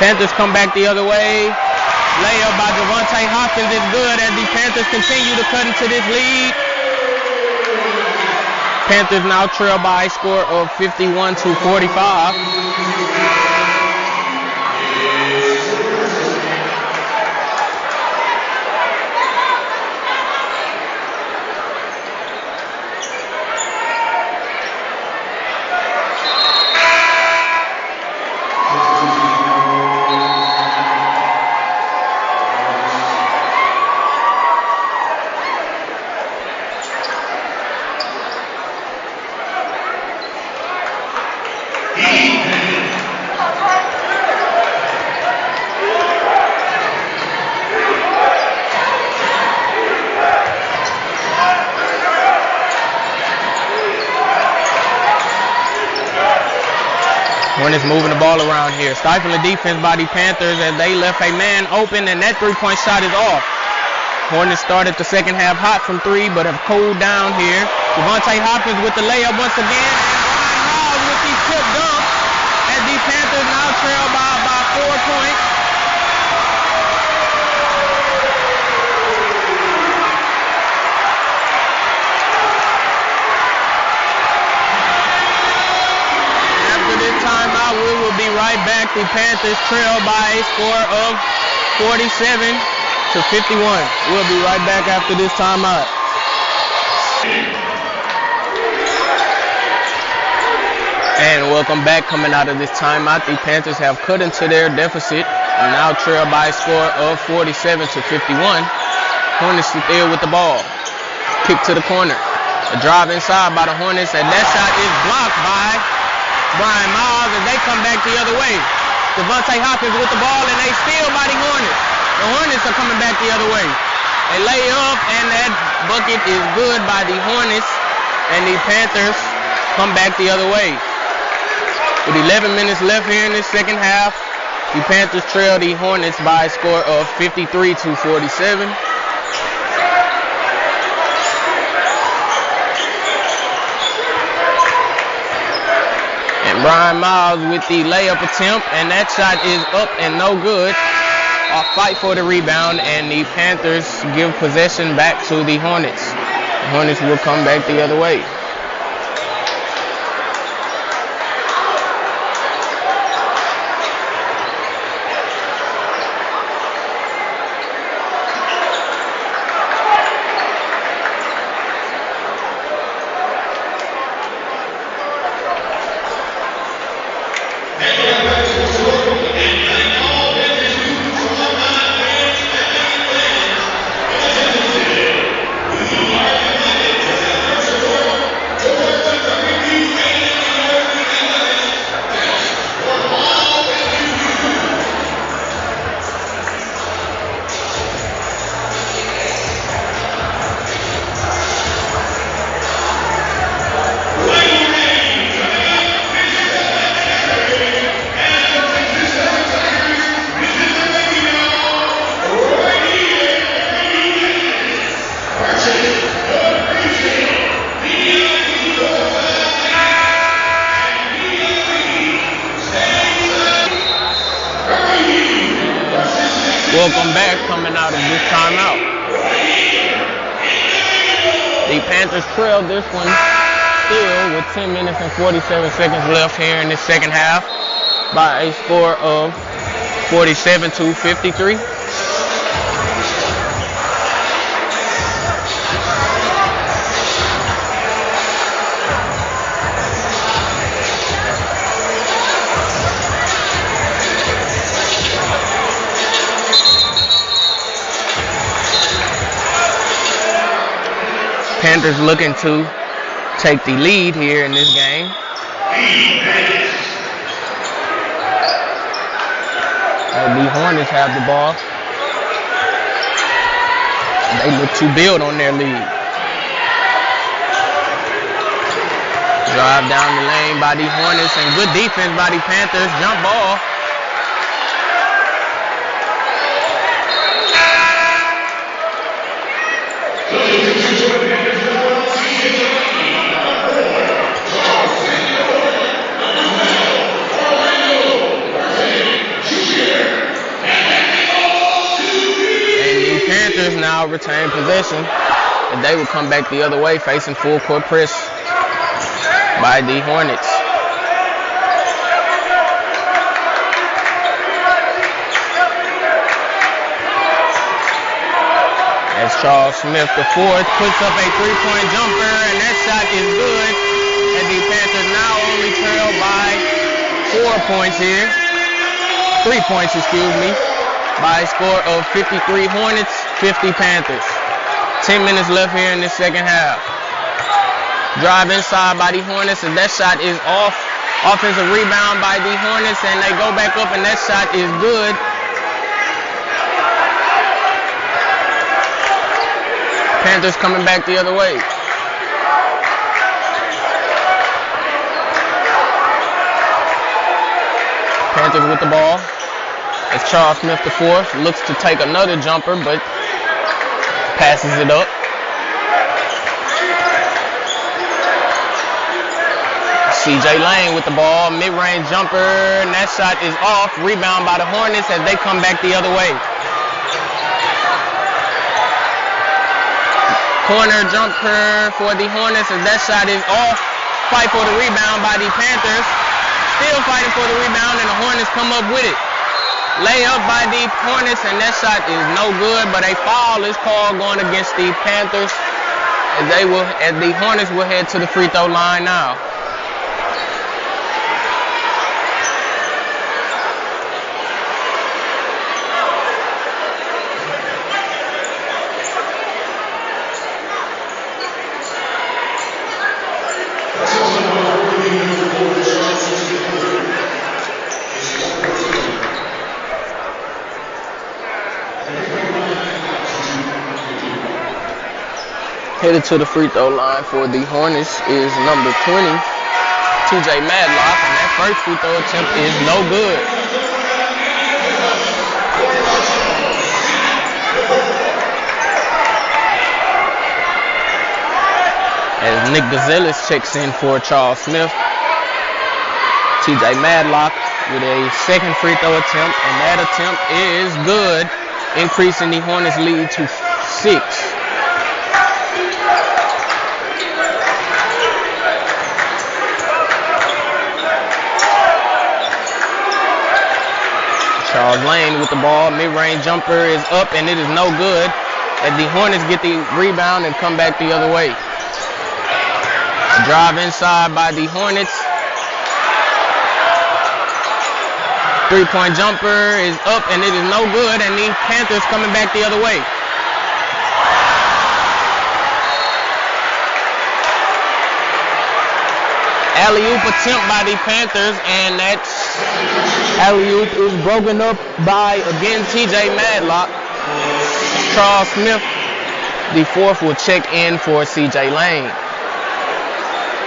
Panthers come back the other way. Layup by Javonte Hopkins is good as the Panthers continue to cut into this lead. Panthers now trail by a score of 51-45. Hornets moving the ball around here. Stifling the defense by the Panthers as they left a man open, and that three-point shot is off. Hornets started the second half hot from 3, but have cooled down here. Devontae Hopkins with the layup once again, and Brian Miles with the tip dunk as the Panthers now trail by 4 points. After this timeout, we will be right back. The Panthers trail by a score of 47-51. We'll be right back after this timeout. And welcome back. Coming out of this timeout, the Panthers have cut into their deficit and now trail by a score of 47-51. Hornets there with the ball. Kick to the corner. A drive inside by the Hornets, and that shot is blocked by Brian Miles, and they come back the other way. Devontae Hopkins with the ball, and they steal by the Hornets. The Hornets are coming back the other way. They lay up, and that bucket is good by the Hornets, and the Panthers come back the other way. With 11 minutes left here in this second half, the Panthers trail the Hornets by a score of 53-47. And Brian Miles with the layup attempt, and that shot is up and no good. A fight for the rebound, and the Panthers give possession back to the Hornets. The Hornets will come back the other way. Welcome back. Coming out of this timeout, the Panthers trail this one still with 10 minutes and 47 seconds left here in this second half by a score of 47-53. Panthers looking to take the lead here in this game. The Hornets have the ball. They look to build on their lead. Drive down the lane by the Hornets, and good defense by the Panthers. Jump ball. Now retain possession, and they will come back the other way, facing full court press by the Hornets. As Charles Smith IV puts up a three-point jumper, and that shot is good, and the Panthers now only trail by 4 points here. 3 points, excuse me, by a score of 53 Hornets, 50 Panthers. 10 minutes left here in this second half. Drive inside by the Hornets, and that shot is off. Offensive rebound by the Hornets, and they go back up, and that shot is good. Panthers coming back the other way. Panthers with the ball. As Charles Smith IV looks to take another jumper, but Passes it up. CJ Lane with the ball, mid-range jumper, and that shot is off. Rebound by the Hornets as they come back the other way. Corner jumper for the Hornets as that shot is off. Fight for the rebound by the Panthers. Still fighting for the rebound, and the Hornets come up with it. Layup by the Hornets, and that shot is no good, but a foul is called going against the Panthers, and the Hornets will head to the free throw line now. Headed to the free throw line for the Hornets is number 20, TJ Madlock, and that first free throw attempt is no good. As Nick Gazelis checks in for Charles Smith, TJ Madlock with a second free throw attempt, and that attempt is good, increasing the Hornets lead to 6. Charles Lane with the ball, mid-range jumper is up, and it is no good. And the Hornets get the rebound and come back the other way. A drive inside by the Hornets. Three-point jumper is up, and it is no good, and the Panthers coming back the other way. Alley-oop attempt by the Panthers, and that alley-oop is broken up by, again, TJ Madlock. Charles Smith, the fourth, will check in for CJ Lane.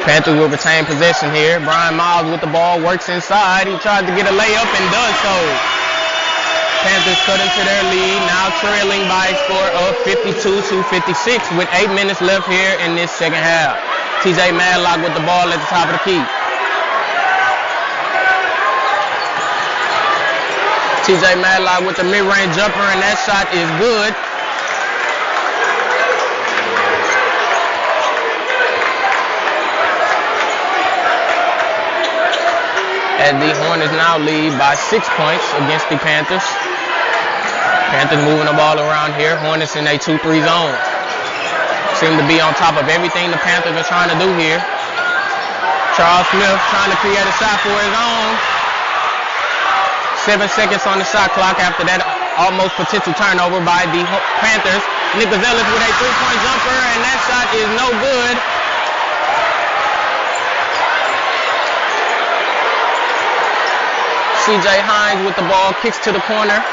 Panthers will retain possession here. Brian Miles with the ball, works inside. He tries to get a layup and does so. Panthers cut into their lead, now trailing by a score of 52-56 with 8 minutes left here in this second half. TJ Madlock with the ball at the top of the key. TJ Madlock with the mid-range jumper, and that shot is good. And the Hornets now lead by 6 points against the Panthers. Panthers moving the ball around here. Hornets in a 2-3 zone. Seem to be on top of everything the Panthers are trying to do here. Charles Smith trying to create a shot for his own. 7 seconds on the shot clock after that almost potential turnover by the Panthers. Nick Gazelis with a 3-point jumper, and that shot is no good. CJ Hines with the ball, kicks to the corner.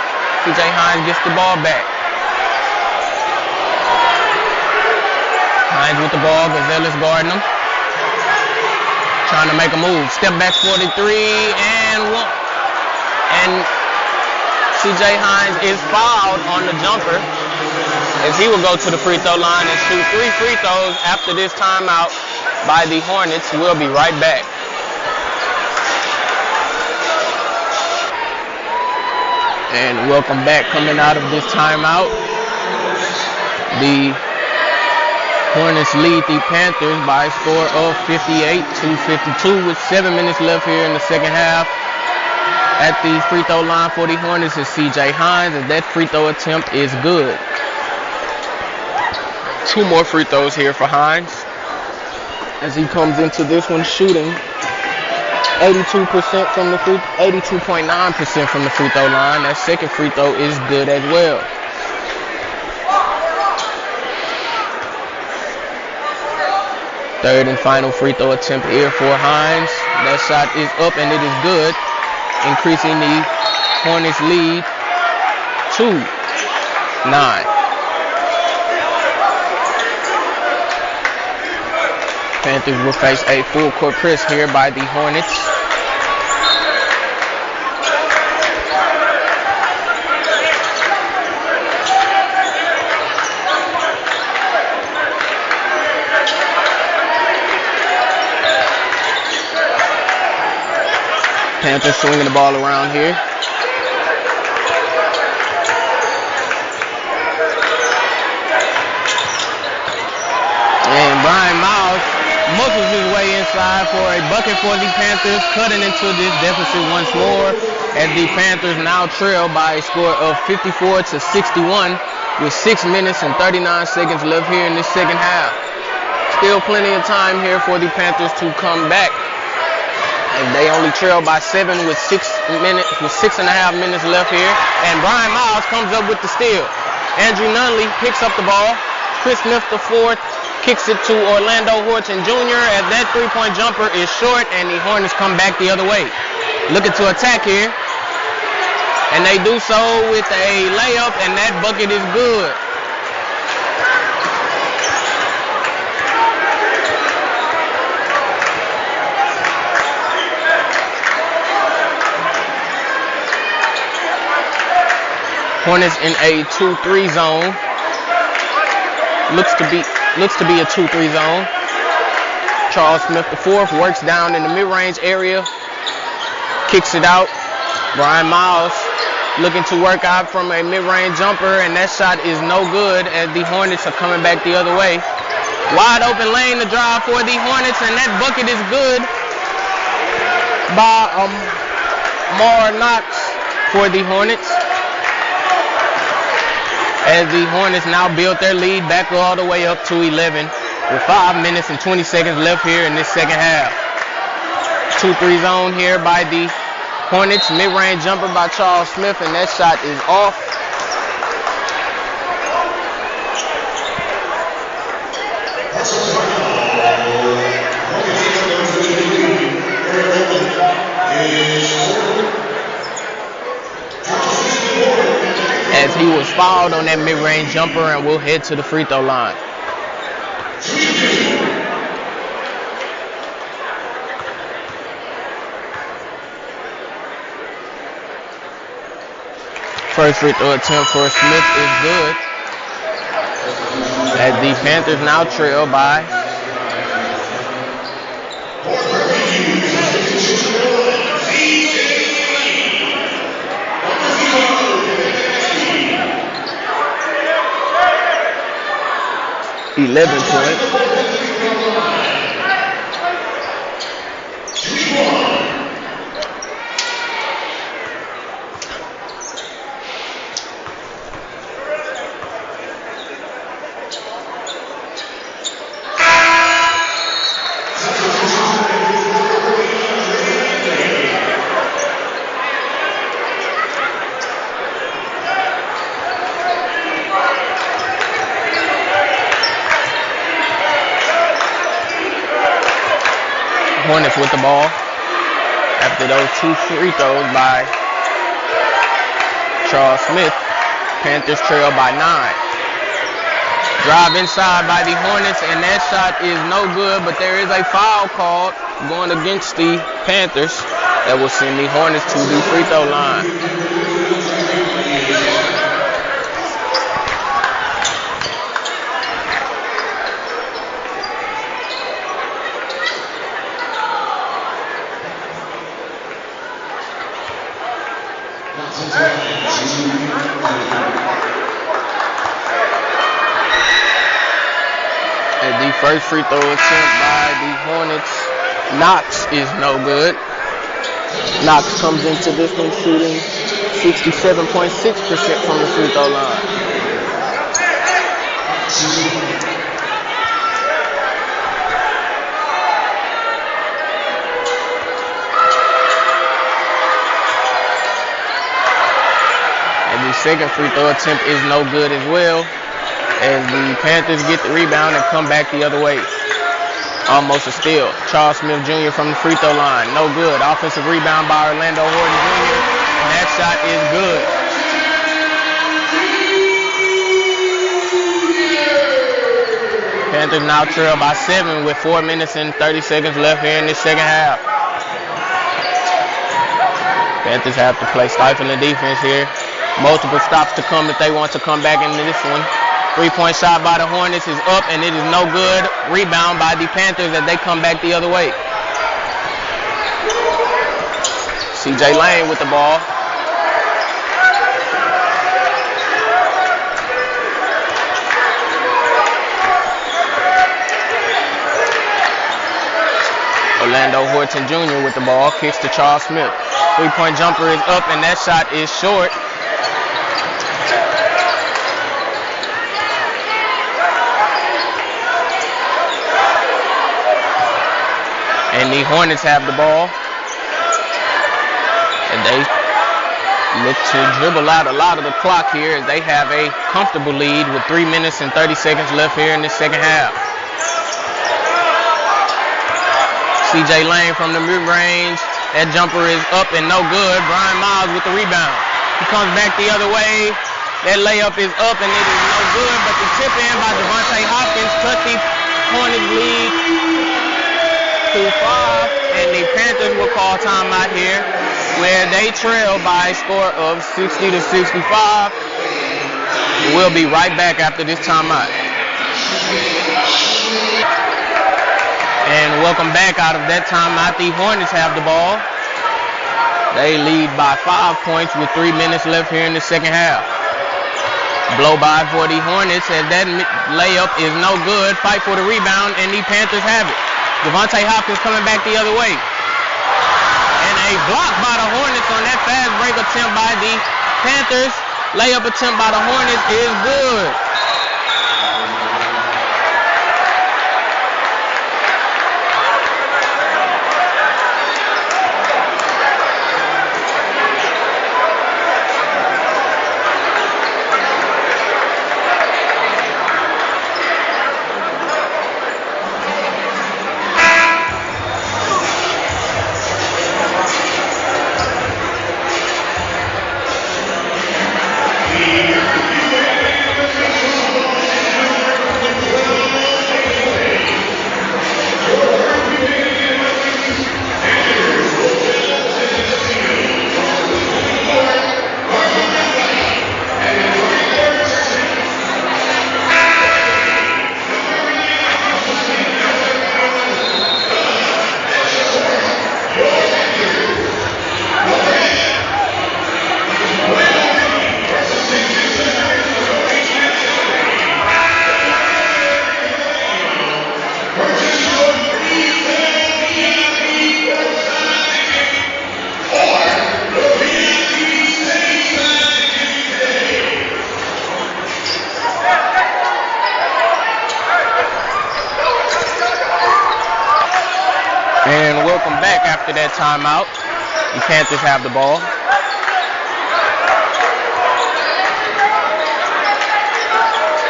CJ Hines gets the ball back. Hines with the ball, Gazelis guarding him. Trying to make a move. Step back 43 and one. And CJ Hines is fouled on the jumper as he will go to the free throw line and shoot 3 free throws after this timeout by the Hornets. We'll be right back. And welcome back. Coming out of this timeout, the Hornets lead the Panthers by a score of 58-52 with 7 minutes left here in the second half. At the free throw line for the Hornets is CJ Hines, and that free throw attempt is good. 2 more free throws here for Hines as he comes into this one shooting 82.9% from the free throw line. That second free throw is good as well. Third and final free throw attempt here for Hines. That shot is up and it is good, increasing the Hornets lead to 9. Panthers will face a full court press here by the Hornets. Panthers swinging the ball around here. And Brian Miles muscles his way inside for a bucket for the Panthers, cutting into this deficit once more as the Panthers now trail by a score of 54-61 with 6 minutes and 39 seconds left here in this second half. Still plenty of time here for the Panthers to come back. And they only trail by 7 with 6.5 minutes left here. And Brian Miles comes up with the steal. Andrew Nunley picks up the ball. Chris Smith the fourth kicks it to Orlando Horton Jr. as that three-point jumper is short and the Hornets come back the other way. Looking to attack here. And they do so with a layup, and that bucket is good. Hornets in a 2-3 zone. Looks to be a 2-3 zone. Charles Smith the fourth works down in the mid-range area. Kicks it out. Brian Miles looking to work out from a mid-range jumper, and that shot is no good as the Hornets are coming back the other way. Wide open lane to drive for the Hornets, and that bucket is good by Mar Knox for the Hornets. As the Hornets now build their lead back all the way up to 11 with 5 minutes and 20 seconds left here in this second half. 2-3 zone here by the Hornets, mid-range jumper by Charles Smith, and that shot is off. As he was fouled on that mid-range jumper, and will head to the free throw line. First free throw attempt for Smith is good. As the Panthers now trail by 11 points. Hornets with the ball after those 2 free throws by Charles Smith. Panthers trail by 9. Drive inside by the Hornets, and that shot is no good, but there is a foul called going against the Panthers that will send the Hornets to the free throw line. And the first free throw attempt by the Hornets, Knox, is no good. Knox comes into this one shooting 67.6% from the free throw line. And the second free throw attempt is no good as well, as the Panthers get the rebound and come back the other way. Almost a steal. Charles Smith Jr. from the free throw line. No good. Offensive rebound by Orlando Horton Jr. And that shot is good. Panthers now trail by 7 with 4 minutes and 30 seconds left here in this second half. Panthers have to play stifling defense here. Multiple stops to come if they want to come back into this one. 3-point shot by the Hornets is up, and it is no good. Rebound by the Panthers as they come back the other way. CJ Lane with the ball. Orlando Horton Jr. with the ball, kicks to Charles Smith. Three-point jumper is up, and that shot is short. And the Hornets have the ball. And they look to dribble out a lot of the clock here as they have a comfortable lead with 3 minutes and 30 seconds left here in the second half. CJ Lane from the mid-range. That jumper is up and no good. Brian Miles with the rebound. He comes back the other way. That layup is up and it is no good, but the tip in by Devontae Hopkins cut the Hornets lead to 5, and the Panthers will call timeout here where they trail by a score of 60-65. We'll be right back after this timeout. And welcome back out of that timeout. The Hornets have the ball. They lead by 5 points with 3 minutes left here in the second half. Blow by for the Hornets as that layup is no good. Fight for the rebound, and the Panthers have it. Devontae Hopkins coming back the other way. And a block by the Hornets on that fast break attempt by the Panthers. Layup attempt by the Hornets is good. That timeout. The Panthers have the ball.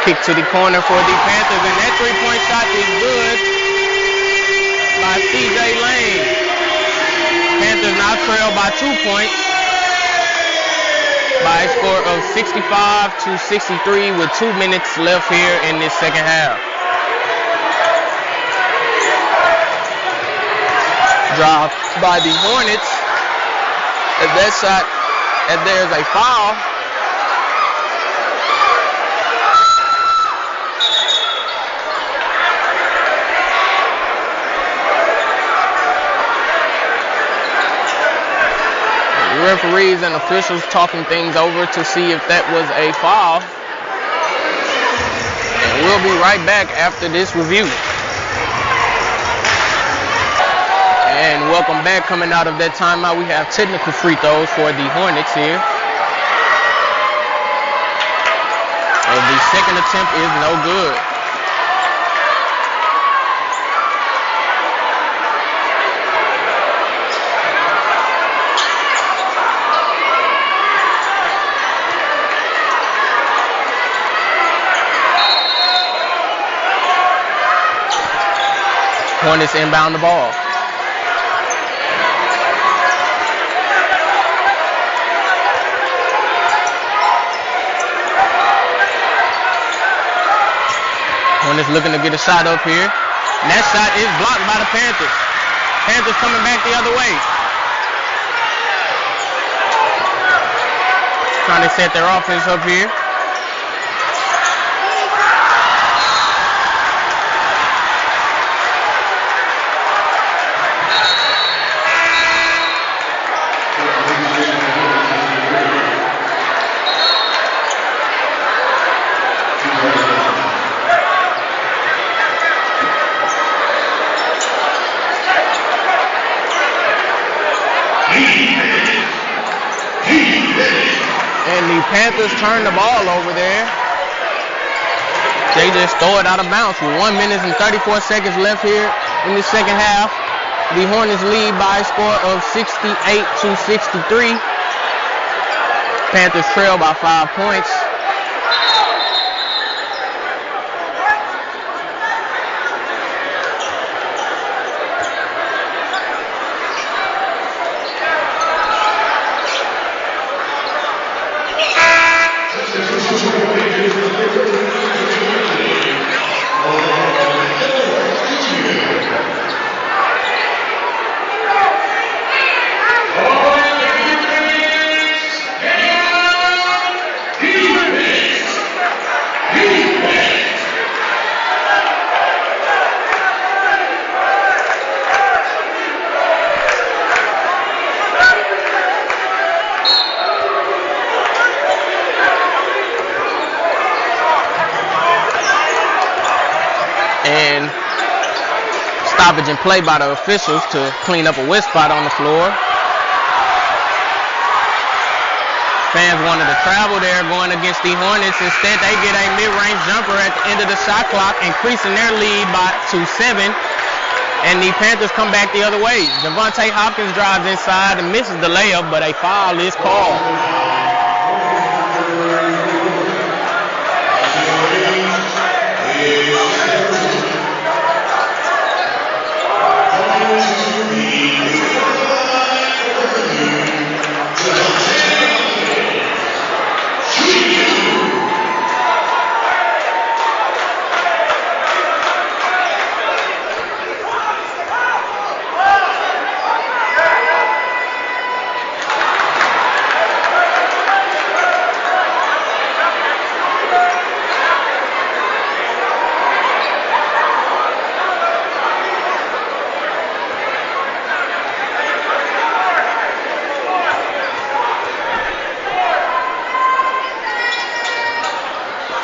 Kick to the corner for the Panthers, and that three-point shot is good by CJ Lane. Panthers now trail by 2 points by a score of 65-63 with 2 minutes left here in this second half. Drive by the Hornets. As that shot, as there's a foul. The referees and officials talking things over to see if that was a foul. And we'll be right back after this review. And welcome back. Coming out of that timeout, we have technical free throws for the Hornets here. And the second attempt is no good. Hornets inbound the ball. Hornets looking to get a shot up here. And that shot is blocked by the Panthers. Panthers coming back the other way. Trying to set their offense up here. Panthers turn the ball over there. They just throw it out of bounds with 1 minute and 34 seconds left here in the second half. The Hornets lead by a score of 68-63. Panthers trail by 5 points. And stoppage and play by the officials to clean up a wet spot on the floor. Fans wanted to travel there going against the Hornets. Instead, they get a mid-range jumper at the end of the shot clock, increasing their lead to 7. And the Panthers come back the other way. Devontae Hopkins drives inside and misses the layup, but a foul is called.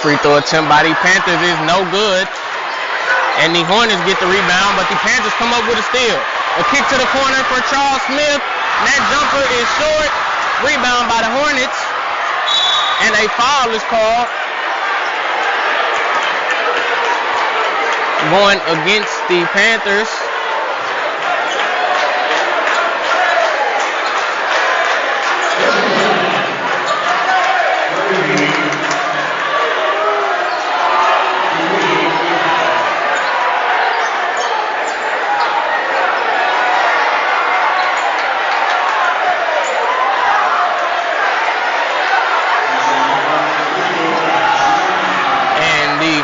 Free throw attempt by the Panthers is no good. And the Hornets get the rebound, but the Panthers come up with a steal. A kick to the corner for Charles Smith. That jumper is short. Rebound by the Hornets. And a foul is called. Going against the Panthers.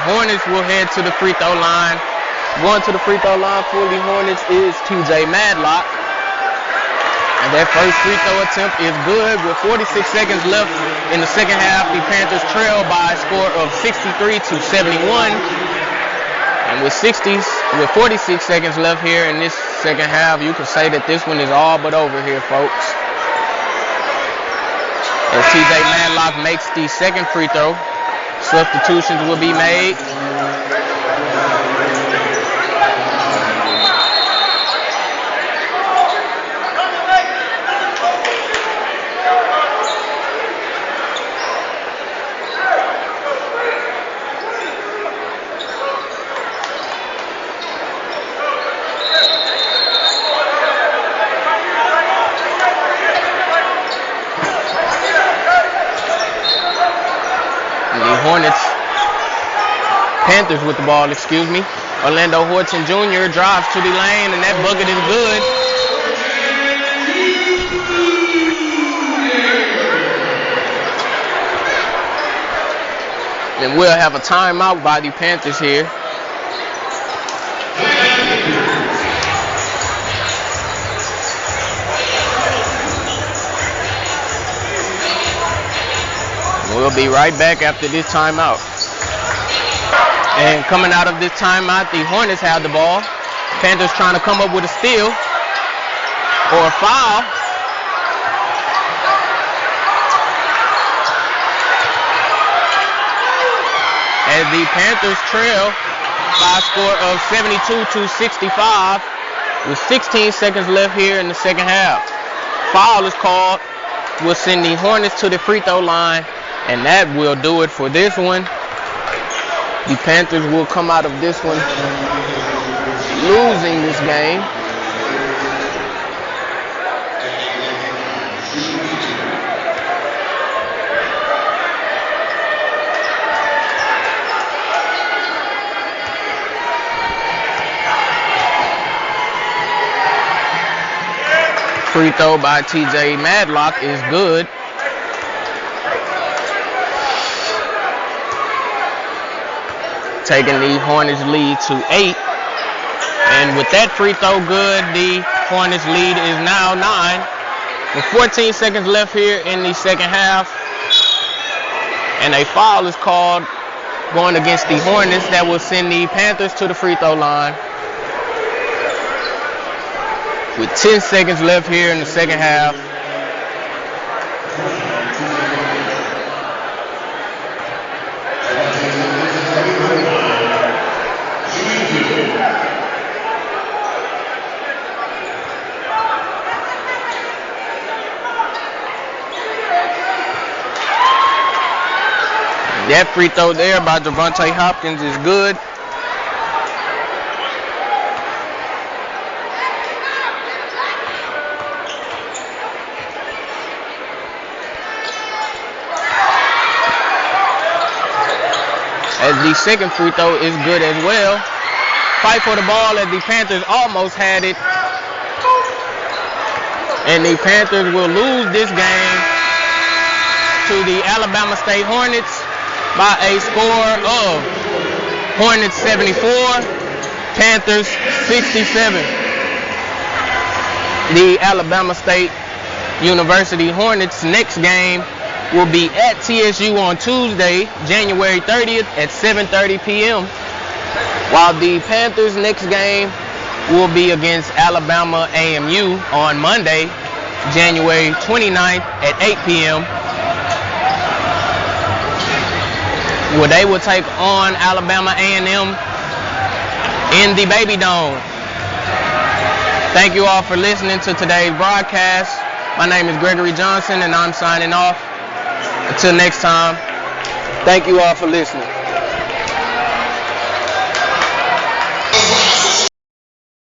Hornets will head to the free throw line. Going to the free throw line for the Hornets is TJ Madlock. And that first free throw attempt is good. With 46 seconds left in the second half, the Panthers trail by a score of 63-71. And with 46 seconds left here in this second half, you can say that this one is all but over here, folks. As TJ Madlock makes the second free throw, substitutions will be made. Panthers with the ball, excuse me. Orlando Horton Jr. drives to the lane, and that bucket is good. And we'll have a timeout by the Panthers here. We'll be right back after this timeout. And coming out of this timeout, the Hornets have the ball. Panthers trying to come up with a steal or a foul. As the Panthers trail by a score of 72-65 with 16 seconds left here in the second half. Foul is called. Will send the Hornets to the free throw line And that will do it for this one. The Panthers will come out of this one losing this game. Free throw by TJ Madlock is good. Taking the Hornets lead to 8. And with that free throw good, the Hornets lead is now 9. With 14 seconds left here in the second half. And a foul is called going against the Hornets that will send the Panthers to the free throw line. With 10 seconds left here in the second half. That free throw there by Devontae Hopkins is good. As the second free throw is good as well. Fight for the ball as the Panthers almost had it. And the Panthers will lose this game to the Alabama State Hornets by a score of Hornets 74, Panthers 67. The Alabama State University Hornets next game will be at TSU on Tuesday, January 30th at 7:30 p.m. While the Panthers next game will be against Alabama AMU on Monday, January 29th at 8 p.m. Where they will take on Alabama A&M in the Baby Dome. Thank you all for listening to today's broadcast. My name is Gregory Johnson and I'm signing off. Until next time, thank you all for listening.